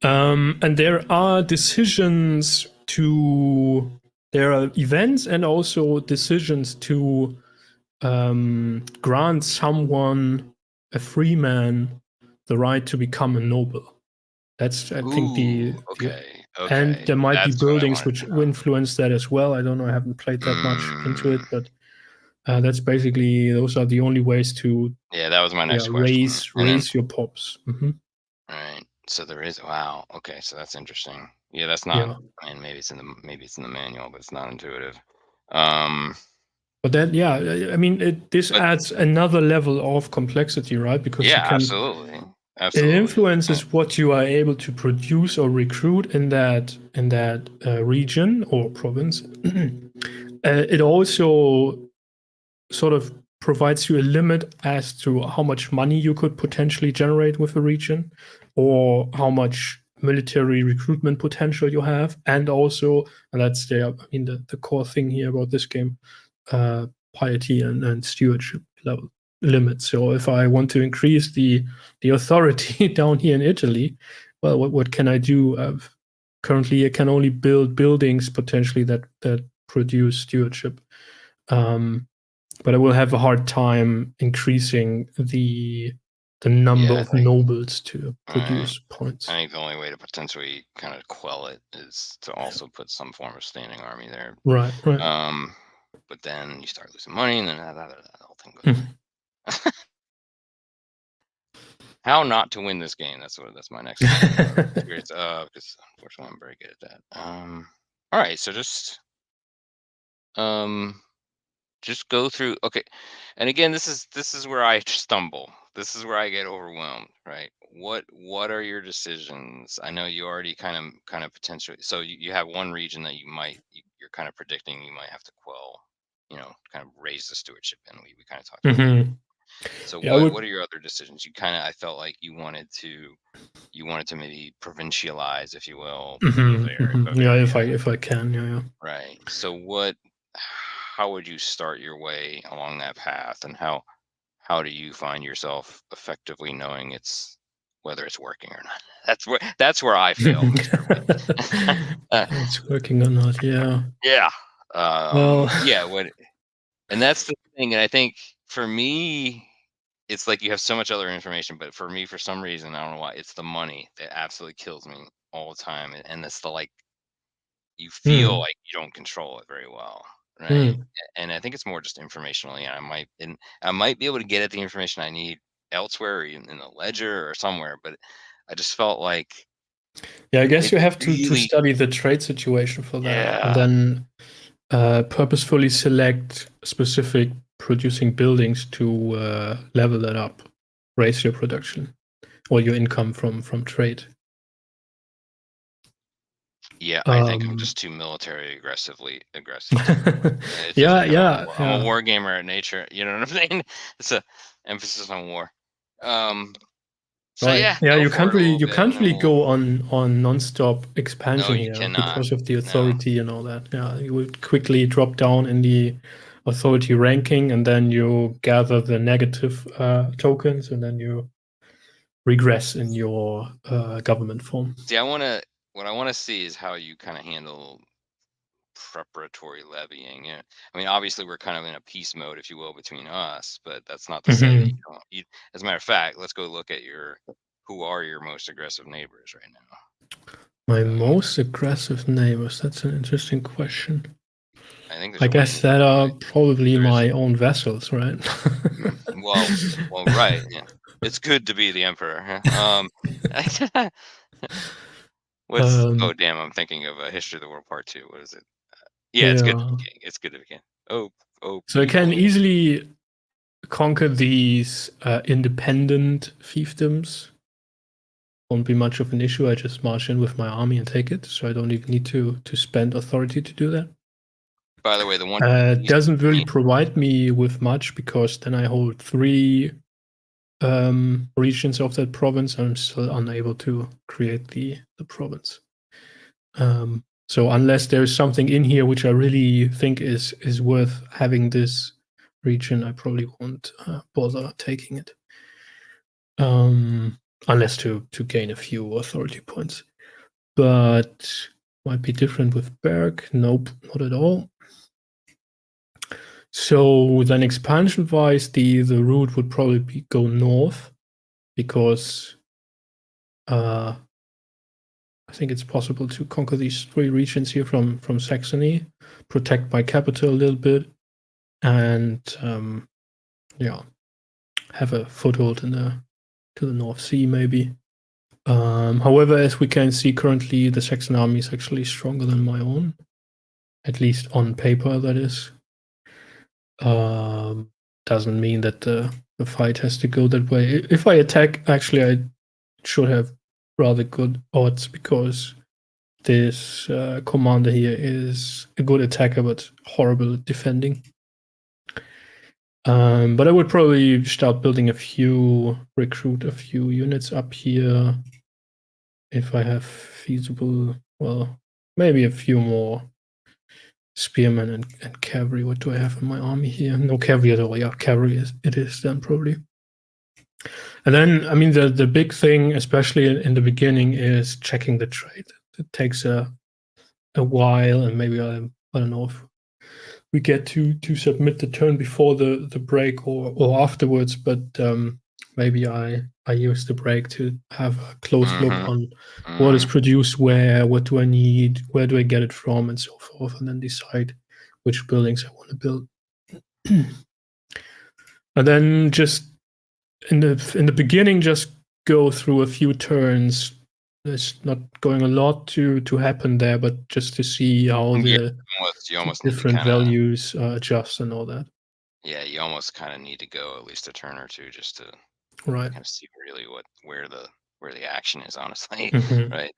And there are decisions to, there are events and also decisions to grant someone, a free man, the right to become a noble. That's, I think, Ooh, the okay, and okay. there might be That's what I buildings wanted which to know. influence that as well. I don't know. I haven't played that much into Mm, it, but that's basically those are the only ways to, yeah, that was my yeah, next question. And then, raise your pops. right. So there is. Wow. Okay. So that's interesting. Yeah, that's not. Yeah, I mean, maybe it's in the manual, but it's not intuitive. Um, but that, yeah, I mean, this but adds another level of complexity, right? Because you yeah, can, absolutely, it absolutely. influences what you are able to produce or recruit in that region or province. It also sort of provides you a limit as to how much money you could potentially generate with a region or how much military recruitment potential you have. And also, and that's the core thing here about this game, piety and stewardship level limits. So if I want to increase the authority down here in Italy, well, what can I do? Currently, I can only build buildings potentially that produce stewardship. Um, but I will have a hard time increasing the number Yeah, I of think. nobles to Right. produce I points. think the only way to potentially kind of quell it is to also put some form of standing army there. Right, right. Um, but then you start losing money, and then that whole thing goes Mhm. away. How not to win this game? That's my next curious. Because unfortunately, I'm very good at that. All right, so um, just go through. Okay, and again, this is where I stumble. This is where I get overwhelmed. Right? What are your decisions? I know you already kind of potentially. So you have one region that you're kind of predicting you might have to quell. Kind of raise the stewardship, and we kind of talked about that. Mhm. So Yeah, I what would. are your other decisions? I felt like you wanted to maybe provincialize, if you will, those Yeah, area. if I can, yeah, yeah. Right. So how would you start your way along that path, and how do you find yourself effectively knowing whether it's working or not? That's where I fail miserably. It's working or not? Yeah. Yeah. Well. Yeah, and that's the thing, and I think for me, it's like you have so much other information, but for me, for some reason, I don't know why, it's the money that absolutely kills me all the time, and it's the, like, you feel Mm, like you don't control it very well, right? mm. And I think it's more just informationally, and I might be able to get at the information I need elsewhere, or in a ledger or somewhere, but I just felt like Yeah, I guess it's you have to really, study the trade situation for that, and yeah. then purposefully select specific producing buildings to level that up, raise your production or your income from trade. Yeah, I think I'm Um, just too military aggressive to do it. It's just yeah, because yeah, I'm a yeah. war gamer at nature, you know what I'm saying? It's a emphasis on war. Um, so Right. yeah, Yeah, go for it a little you bit, and can't then really we'll. go on non-stop No, expansion you here cannot. because of the No. authority and all that. Yeah, you would quickly drop down in the authority ranking, and then you gather the negative tokens, and then you regress in your government form. See, what I wanna see is how you kinda handle preparatory levying. Yeah. I mean, obviously, we're kind of in a peace mode, if you will, between us, but that's not to say that you Mhm. don't. As a matter of fact, let's go look at who are your most aggressive neighbors right My now. most aggressive neighbors. That's an interesting question. I think I there's one guess here. that are Right? probably There is. my own vessels, right? Well, right. Yeah. It's good to be the emperor. Huh? Oh, um, damn, I'm thinking of a History of the World Part Two. What is it? Yeah, it's good to be yeah. king. It's good to be king. Oh, oh, So I can people. easily conquer these independent fiefdoms. Won't be much of an issue. I just march in with my army and take it, so I don't even need to spend authority to do that. By the way, the one to the east Doesn't of really me. provide me with much because then I hold three regions of that province. I'm still unable to create the province. So unless there is something in here which I really think is worth having this region, I probably won't bother taking it. Unless to gain a few authority points. But might be different with Berg. Nope, not at all. So then expansion wise, the route would probably go north because I think it's possible to conquer these three regions here from Saxony, protect my capital a little bit, and yeah, have a foothold in the to the North Sea maybe. However, as we can see currently, the Saxon army is actually stronger than my own, at least on paper. That is. Doesn't mean that the fight has to go that way. If I attack, actually, I should have rather good odds because this commander here is a good attacker but horrible at defending. But I would probably start building recruit a few units up here if I have feasible, well, maybe a few more spearmen and cavalry. What do I have in my army here? No cavalry at all. Yeah, cavalry it is then probably. And then, I mean, the big thing, especially in the beginning, is checking the trade. It takes a while, and maybe I don't know if we get to submit the turn before the break or afterwards, but maybe I use the break to have a close look Mm-hmm. on what is Mm-hmm. produced where, what do I need, where do I get it from, and so forth, and then decide which buildings I want to build. And then just in the beginning, just go through a few turns. There's not going a lot to happen there, but just to see how Yeah, the you almost need to different kind of. values adjust and all that. Yeah, you almost kind of need to go at least a turn or two just to Right. kind of see really where the action is, honestly, Mhm. right?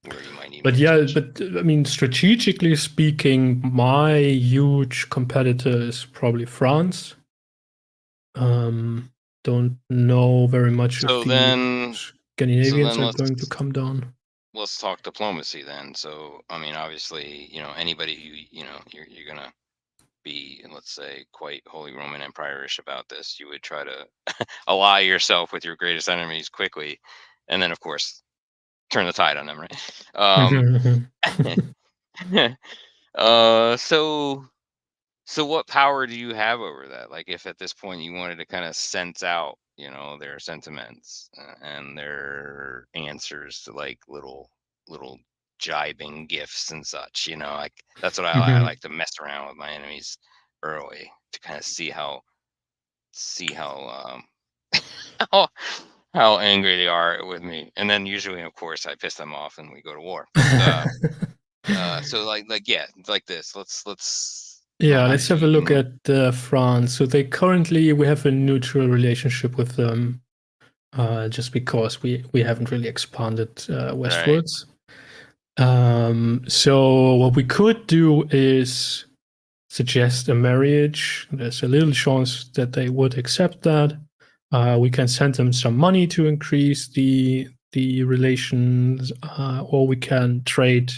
Where you might need But more yeah, attention. but I mean, strategically speaking, my huge competitor is probably France. Um, don't know very much if So the then, so Scandinavians then are let's going to come down. let's talk diplomacy then. So I mean, obviously, anybody who you're gonna be, let's say, quite Holy Roman Empire-ish about this, you would try to ally yourself with your greatest enemies quickly, and then of course turn the tide on them, right? Mhm, mhm. So So what power do you have over that? Like, if at this point you wanted to kind of sense out, their sentiments and their answers to like little jibing gifts and such, like that's what I Mhm. like to mess around with my enemies early to kind of see how how how angry they are with me, and then usually, of course, I piss them off and we go to war. But so like yeah, like this. Let's Yeah, how let's did you have a you look move? at France. So we have a neutral relationship with them, just because we haven't really expanded Right. westwards. So what we could do is suggest a marriage. There's a little chance that they would accept that. We can send them some money to increase the relations, or we can trade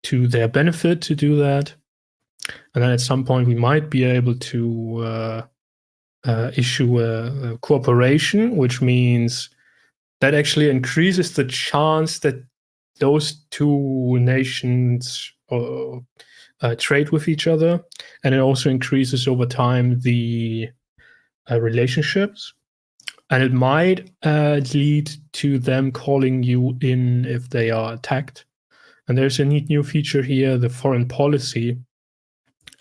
to their benefit to do that. And then at some point, we might be able to issue a cooperation, which means that actually increases the chance that those two nations trade with each other, and it also increases over time the relationships. And it might lead to them calling you in if they are attacked. And there's a neat new feature here, the foreign policy,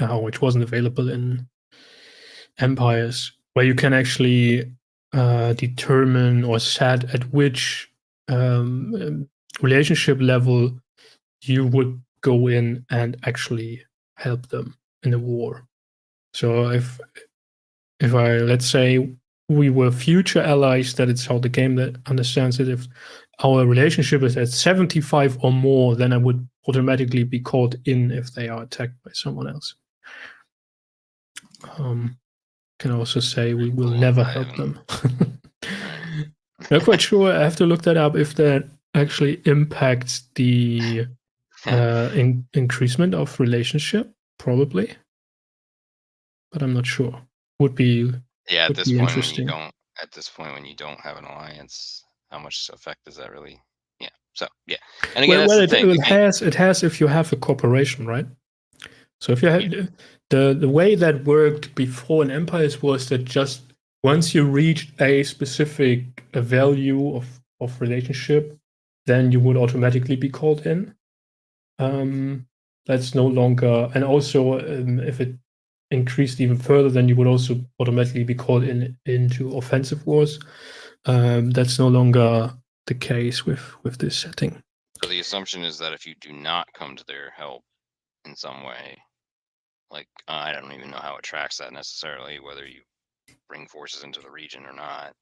which wasn't available in empires, where you can actually determine or set at which relationship level you would go in and actually help them in a war. So if I, let's say, we were future allies, that it's how the game that understands it. If our relationship is at 75 or more, then I would automatically be called in if they are attacked by someone else. Um, can also say we Pretty will cool. never I help haven't. them. Right. Not quite sure. I have to look that up if that actually impacts the increasement of relationship. Probably, but I'm not sure. Would be Yeah, would be interesting. at this point when you don't have an alliance, how much effect does that really? Yeah. So yeah, and again, that's Well, the it, thing. it Again, has it has if you have a corporation, right? So if you yeah. had the way that worked before in empires was that just once you reached a specific value of relationship, then you would automatically be called in. Um, that's no longer, and also if it increased even further, then you would also automatically be called into offensive wars. That's no longer the case with this setting. So the assumption is that if you do not come to their help in some way, like I don't even know how it tracks that necessarily, whether you bring forces into the region or not.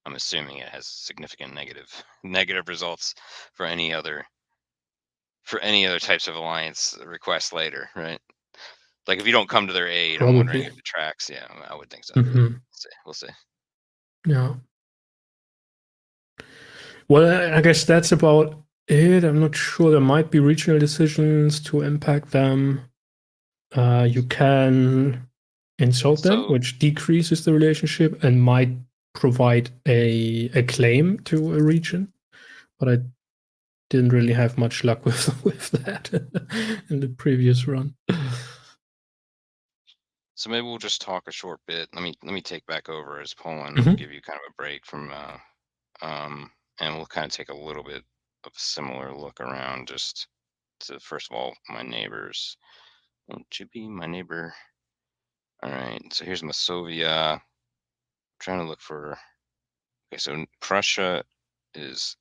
I'm assuming it has significant negative results for any other types of alliance requests later, right? Like if you don't come to their aid, I'm wondering Probably. if it tracks. Yeah, I would think so, but Hmm. we'll see. Yeah. Well, I guess that's about it. I'm not sure. There might be regional decisions to impact them. You can insult them, So which decreases the relationship and might provide a claim to a region. But I didn't really have much luck with that in the previous run. so maybe we'll just talk a short bit. Let me take back over as Poland. We'll Mhm. give you kind of a break from and we'll kind of take a little bit of a similar look around just to first of all my neighbors. Won't you be my neighbor? All right. So here's Masovia. Trying to look for. Okay, so Prussia is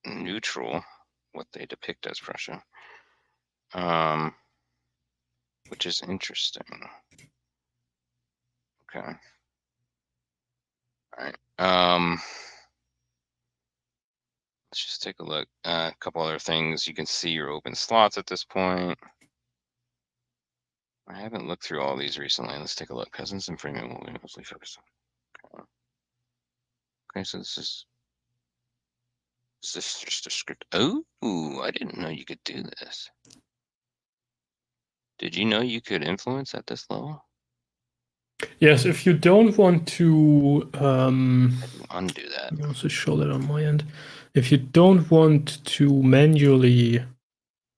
neutral. What they depict as Prussia, um, which is interesting. Okay. All right. Let's just take a look. A couple other things. You can see your open slots at this point. I haven't looked through all these recently. Let's take a look. Peasants and freemen will be mostly focused on. Okay, so is this just a script? Oh, I didn't know you could do this. Did you know you could influence at this level? Yes, if you don't want to, How do you undo that? let me also show that on my end. If you don't want to manually,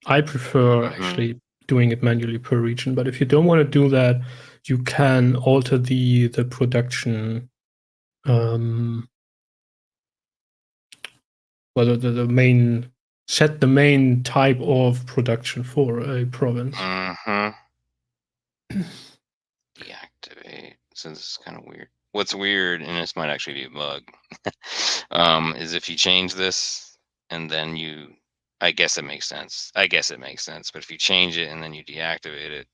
I prefer Mm-hmm. actually doing it manually per region. But if you don't want to do that, you can alter the production. Well, the main set the main type of production for a province. Deactivate. So this is kind of weird. What's weird, and this might actually be a bug, is if you change this and then you, I guess it makes sense. But if you change it and then you deactivate it,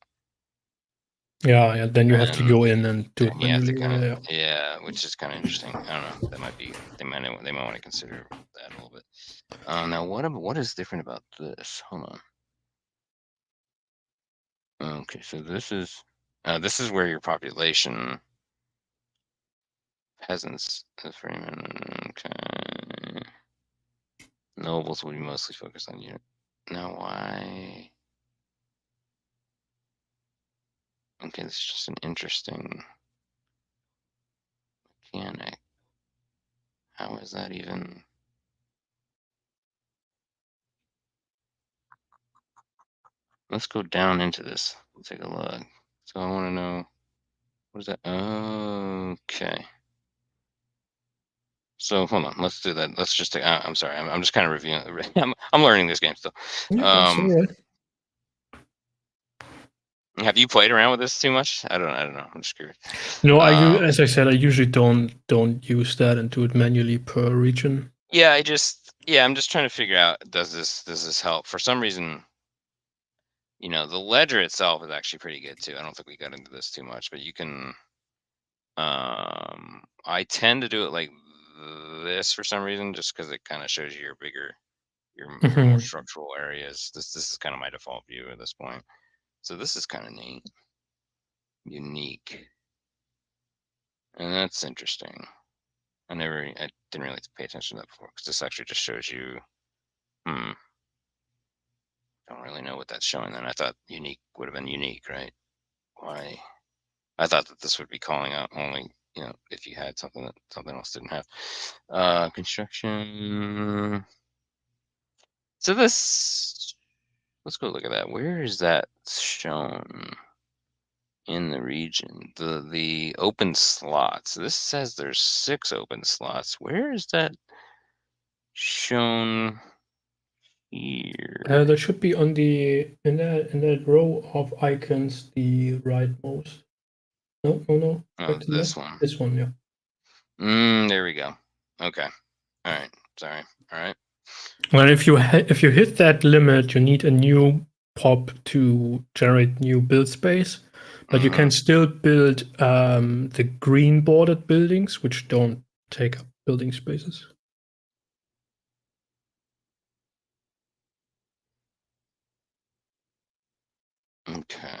Yeah, then you have to and go in and do it you have to manually. kind of, which is kind of interesting. I don't know. That might be they might want to consider that a little bit. Now what is different about this? Hold on. Okay, so this is where your population peasants, freemen. Okay, nobles will be mostly focused on unit. Now why? Okay, this is just an interesting mechanic. How is that even? Let's go down into this. Let's take a look. So I want to know, what is that? Okay. So hold on. Let's do that. Let's just take. I'm sorry. I'm just kind of reviewing. I'm learning this game still. Yeah, that's all right. Have you played around with this too much? I don't know. I'm just curious. No, as I said, I usually don't use that and do it manually per region. Yeah, I'm just trying to figure out, does this help? For some reason, the ledger itself is actually pretty good too. I don't think we got into this too much, but you can. I tend to do it like this for some reason, just because it kind of shows you your more structural areas. This is kind of my default view at this point. So this is kind of neat, unique, and that's interesting. I didn't really pay attention to that before, because this actually just shows you. Don't really know what that's showing then. I thought unique would have been unique, right? Why? I thought that this would be calling out only, if you had something that something else didn't have. Construction. So let's go look at that. Where is that shown in the region? The open slots. This says there's 6 open slots. Where is that shown here? There should be on the in that row of icons, the rightmost. No. Oh, Right to the this left. one. This one, yeah. There we go. Okay. All right. Sorry. All right. Well, if you hit that limit, you need a new pop to generate new build space. But you can still build the green bordered buildings, which don't take up building spaces. Okay.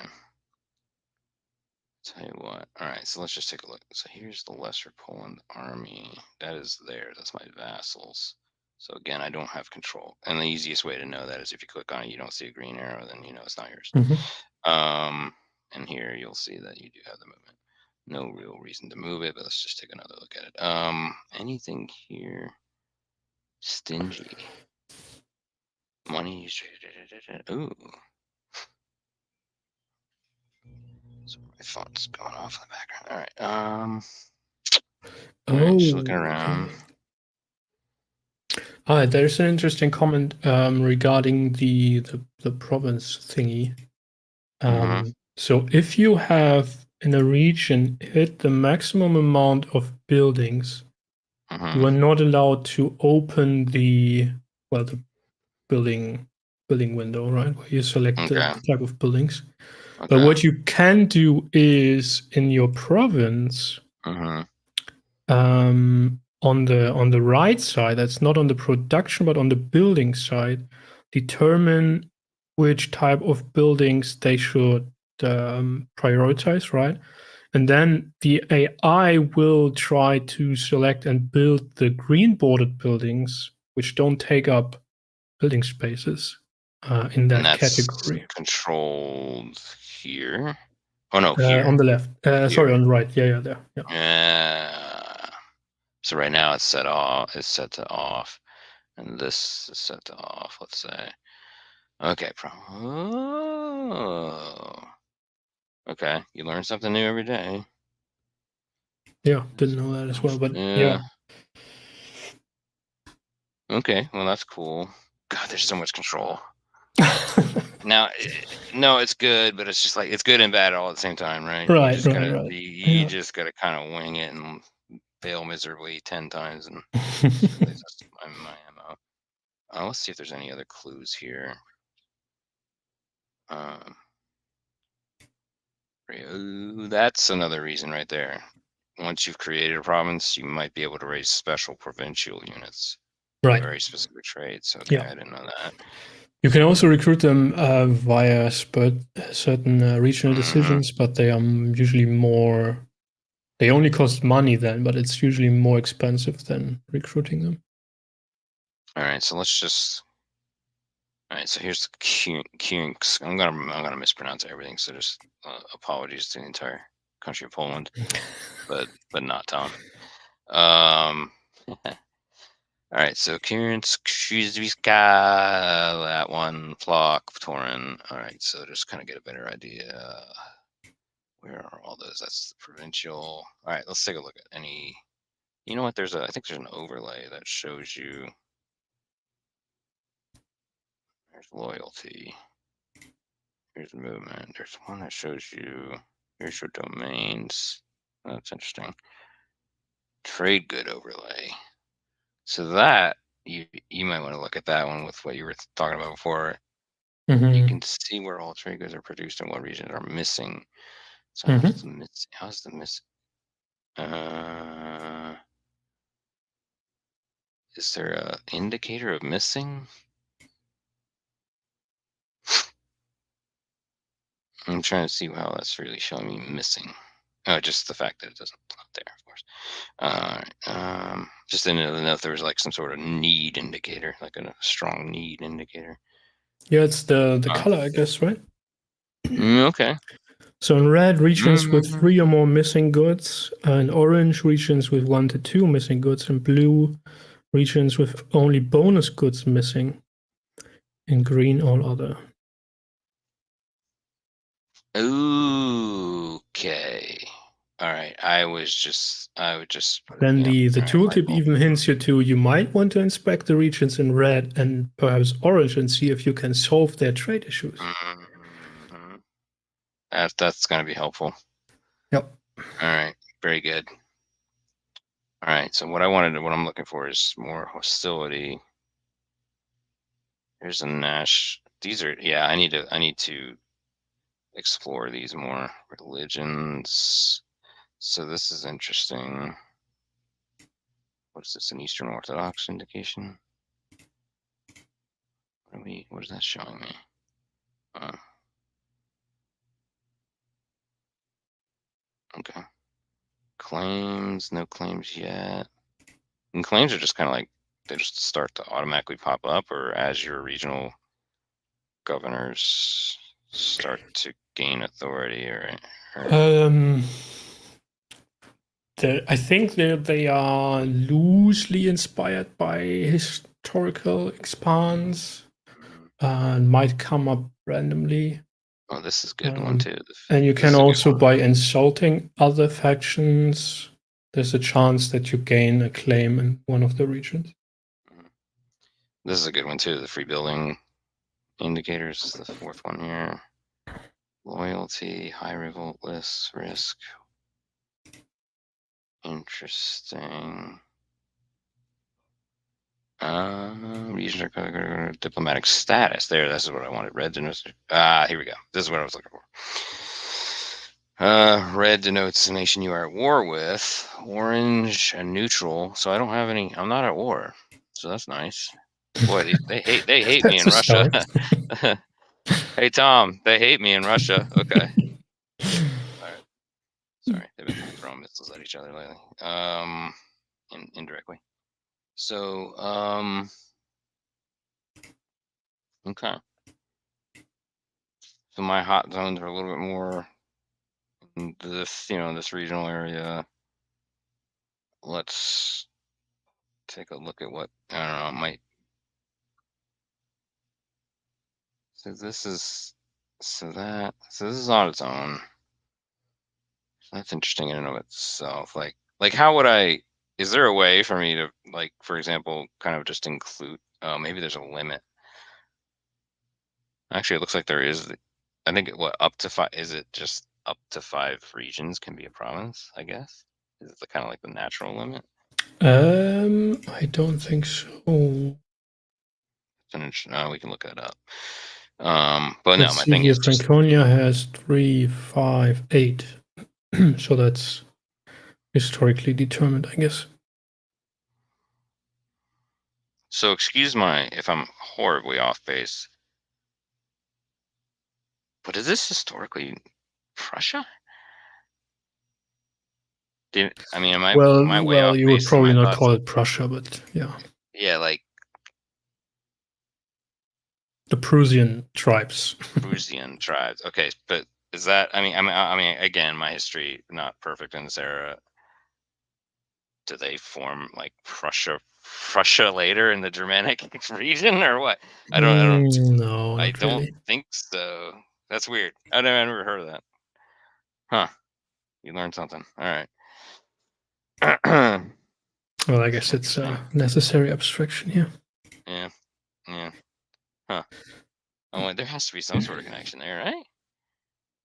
Tell you what. All right. So let's just take a look. So here's the Lesser Poland army. That is there. That's my vassals. So again, I don't have control. And the easiest way to know that is if you click on it, you don't see a green arrow, then you know it's not yours. And here you'll see that you do have the movement. No real reason to move it, but let's just take another look at it. Anything here? Stingy. Money. Ooh. So my phone's going off in the background. All right. All right, just looking around. There's an interesting comment regarding the province thingy. So if you have in a region hit the maximum amount of buildings, you are not allowed to open the building window, right? Where you select the type of buildings. Okay. But what you can do is in your province, on the right side, that's not on the production, but on the building side, determine which type of buildings they should prioritize, right? And then the AI will try to select and build the green bordered buildings, which don't take up building spaces in that category. Controlled here. Oh no, here on the left. Sorry, on the right. Yeah, there. Yeah. So right now it's set off. It's set to off, and this is set to off. Let's say. Okay, oh. Okay, you learn something new every day. Yeah, didn't know that as well, but Yeah. yeah. Okay, well that's cool. God, there's so much control. Now, no, it's good, but it's just like it's good and bad all at the same time, right? You Right, just right, gotta right. you Yeah. just gotta kind of wing it and fail miserably 10 times, and just really that's my MO. Let's see if there's any other clues here. Um, ooh, that's another reason right there. Once you've created a province, you might be able to raise special provincial units for Right. very specific trades. Okay, Yeah. I didn't know that. You can also recruit them via certain regional Hmm. decisions, but they are usually more. They only cost money then, but it's usually more expensive than recruiting them. All right, so let's just. All right, so here's the Kunks. I'm gonna mispronounce everything, so just apologies to the entire country of Poland, but not Tom. Um, all right, so Kieran's Krzyzewska, that one, Flock, Torin. All right, so just kind of get a better idea. Where are all those? That's the provincial. All right, let's take a look at any. You know what? I think there's an overlay that shows you. There's loyalty. Here's movement. There's one that shows you. Here's your domains. That's interesting. Trade good overlay. So that you might want to look at that one with what you were talking about before. You Mm-hmm. can see where all trade goods are produced and what regions are missing. So Mm-hmm. how's the miss? Uh, is there a indicator of missing? I'm trying to see how that's really showing me missing. Oh, just the fact that it doesn't not there, of course. Just didn't know if there was like some sort of need indicator, like a strong need indicator. Yeah, it's the Uh, color, I guess, right? okay. So in red, regions with Mm-hmm. 3 or more missing goods, in orange, regions with 1 to 2 missing goods, in blue, regions with only bonus goods missing, in green, all other. Okay. All right. I would just, Then yep. the All right. Light tooltip bulb. even hints you to you might want to inspect the regions in red and perhaps orange and see if you can solve their trade issues. Mm-hmm. That's going to be helpful. Yep. All right. Very good. All right. So what I'm looking for is more hostility. Here's a Nash. These are, yeah, I need to explore these more. Religions. So this is interesting. What is this? An Eastern Orthodox indication? What is that showing me? Okay. Claims, no claims yet. And claims are just kind of like they just start to automatically pop up, or as your regional governors start to gain authority, or Um, I think they are loosely inspired by historical expanse and might come up randomly. oh, this is a good one Um, too. and you This can is a good also, one. by insulting other factions, there's a chance that you gain a claim in one of the regions. Mhm. This is a good one too. The free building indicators is the fourth one here. Loyalty, high revolt list, risk. Interesting. Region or diplomatic status. There, this is what I wanted. Red denotes. Here we go. This is what I was looking for. Red denotes the nation you are at war with. Orange and neutral. So I don't have any. I'm not at war. So that's nice. Boy, they hate me That's in a Russia. start. Hey Tom, they hate me in Russia. Okay. All right. Sorry, they've been throwing missiles at each other lately. Indirectly. So, okay. So my hot zones are a little bit more in this regional area. Let's take a look at what I don't know. Might So this is this is on its own. That's interesting in and of itself. Like how would I? Is there a way for me to, like, for example, kind of just include? Oh, maybe there's a limit. Actually, it looks like there is. I think what up to five? Is it just up to 5 regions can be a province? I guess is it the kind of like the natural limit? I don't think so. It's an interesting. We can look that up. But no, Let's my see thing here. is just Franconia has 3, 5, 8. So that's historically determined, I guess. so. Excuse my if I'm horribly off base, but is this historically Prussia? I mean, am I way Well, off you would base in probably my not thoughts? call it Prussia, but yeah, Yeah, like the Prussian tribes. Prussian tribes. Okay, but is that? I mean, again, my history not perfect in this era. Do they form like Prussia later in the Germanic region or what? No, I not don't really. think so. That's weird. I never heard of that. Huh? You learned something. All right. Well, I It's guess it's interesting. a necessary abstraction here. Yeah. Yeah. Huh. Oh, well, there has to be some sort of connection there, right?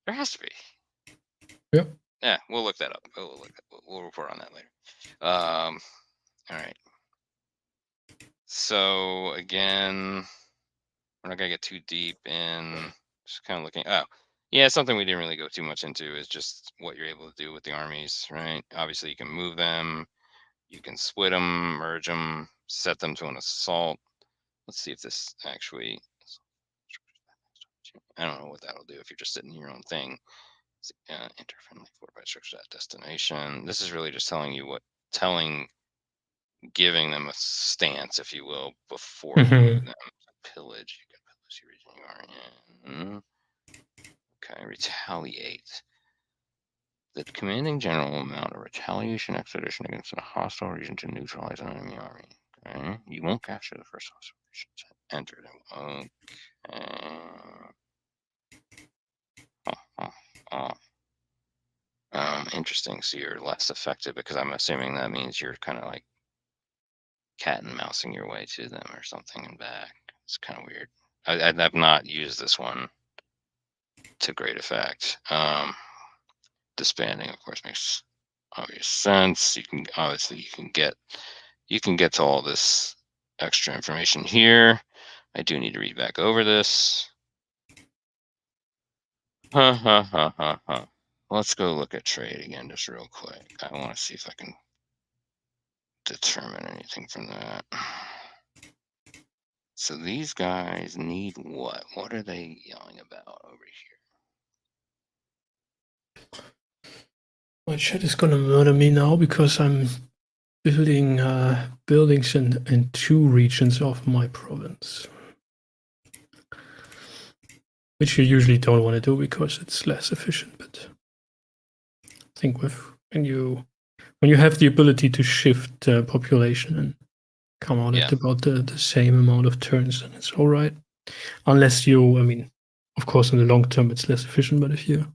There has to be. Yep. Yeah, we'll look that up. We'll report on that later. All right. So again, we're not gonna get too deep in. Just kind of looking. Oh, yeah, something we didn't really go too much into is just what you're able to do with the armies, right? Obviously, you can move them, you can split them, merge them, set them to an assault. Let's see if this actually. I don't know what that'll do if you're just sitting in your own thing. Enter friendly fortified structures at destination. This is really just telling you giving them a stance, if you will, before you move Hmm. them. Pillage. You can pillage the region you are in. Okay, retaliate. The commanding general will mount a retaliation expedition against a hostile region to neutralize an enemy army. Okay, you won't capture the first hostile region entered. Okay. Oh, oh, oh. Interesting. So you're less effective because I'm assuming that means you're kind of like cat and mousing your way to them or something and back. It's kind of weird. I've not used this one to great effect. Disbanding, of course, makes obvious sense. You can obviously you can get to all this extra information here. I do need to read back over this. Ha ha ha ha ha. Let's go look at trade again, just real quick. I want to see if I can determine anything from that. So these guys need what? What are they yelling about over here? My chat is gonna murder me now because I'm building buildings in 2 regions of my province, which you usually don't want to do because it's less efficient. But I think when you have the ability to shift population and come out Yeah, at about the same amount of turns, then it's all right. Unless you, I mean, of course, in the long term, it's less efficient. But if you're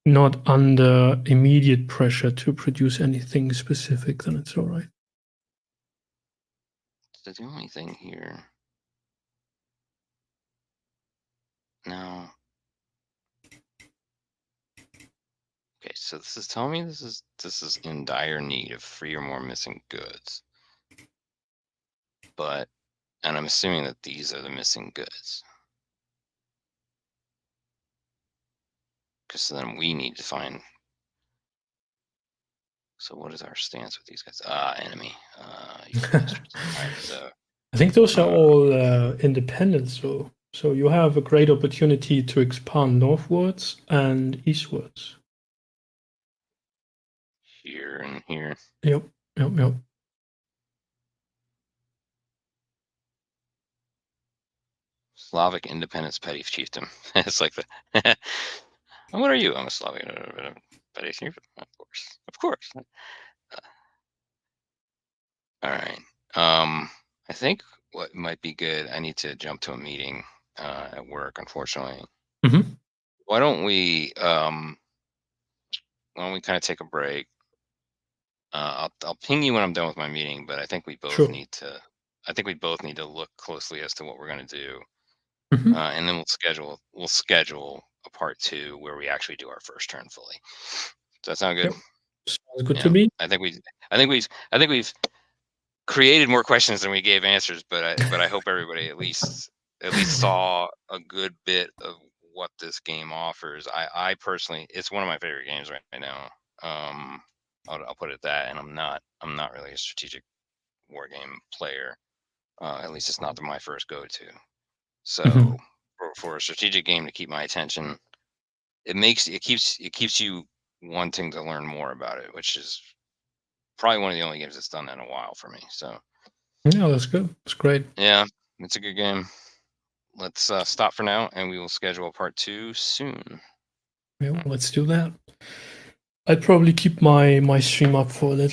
not under immediate pressure to produce anything specific, then it's all right. so the only thing here now. Okay, so this is telling me this is in dire need of 3 or more missing goods. But and I'm assuming that these are the missing goods. Because then we need to find. So what is our stance with these guys? Enemy. You bastards. All right, so I think those are uh, all independent. So you have a great opportunity to expand northwards and eastwards. here and here. Yep, yep, yep. Slavic independence petty chieftain. It's like the. And what are you? I'm a Slavic petty chieftain. Of course, of course. All right. I think what might be good. I need to jump to a meeting. at work, unfortunately. Mhm. Why don't we kind of take a break? I'll ping you when I'm done with my meeting, but I think we both Sure. need to. I think we both need to look closely as to what we're going to do, Mhm. and then we'll schedule a part 2 where we actually do our first turn fully. Does that sound good? Yep. Sounds good to Yeah, me. I think we've created more questions than we gave answers, but I hope everybody at least saw a good bit of what this game offers. I personally, it's one of my favorite games right now. I'll put it that, and I'm not really a strategic war game player. At least it's not my first go-to. So Mhm. for a strategic game to keep my attention, it keeps you wanting to learn more about it, which is probably one of the only games that's done that in a while for me. So Yeah, that's good. That's great. yeah, it's a good game. Let's stop for now, and we will schedule part 2 soon. Yeah, let's do that. I'd probably keep my stream up for a little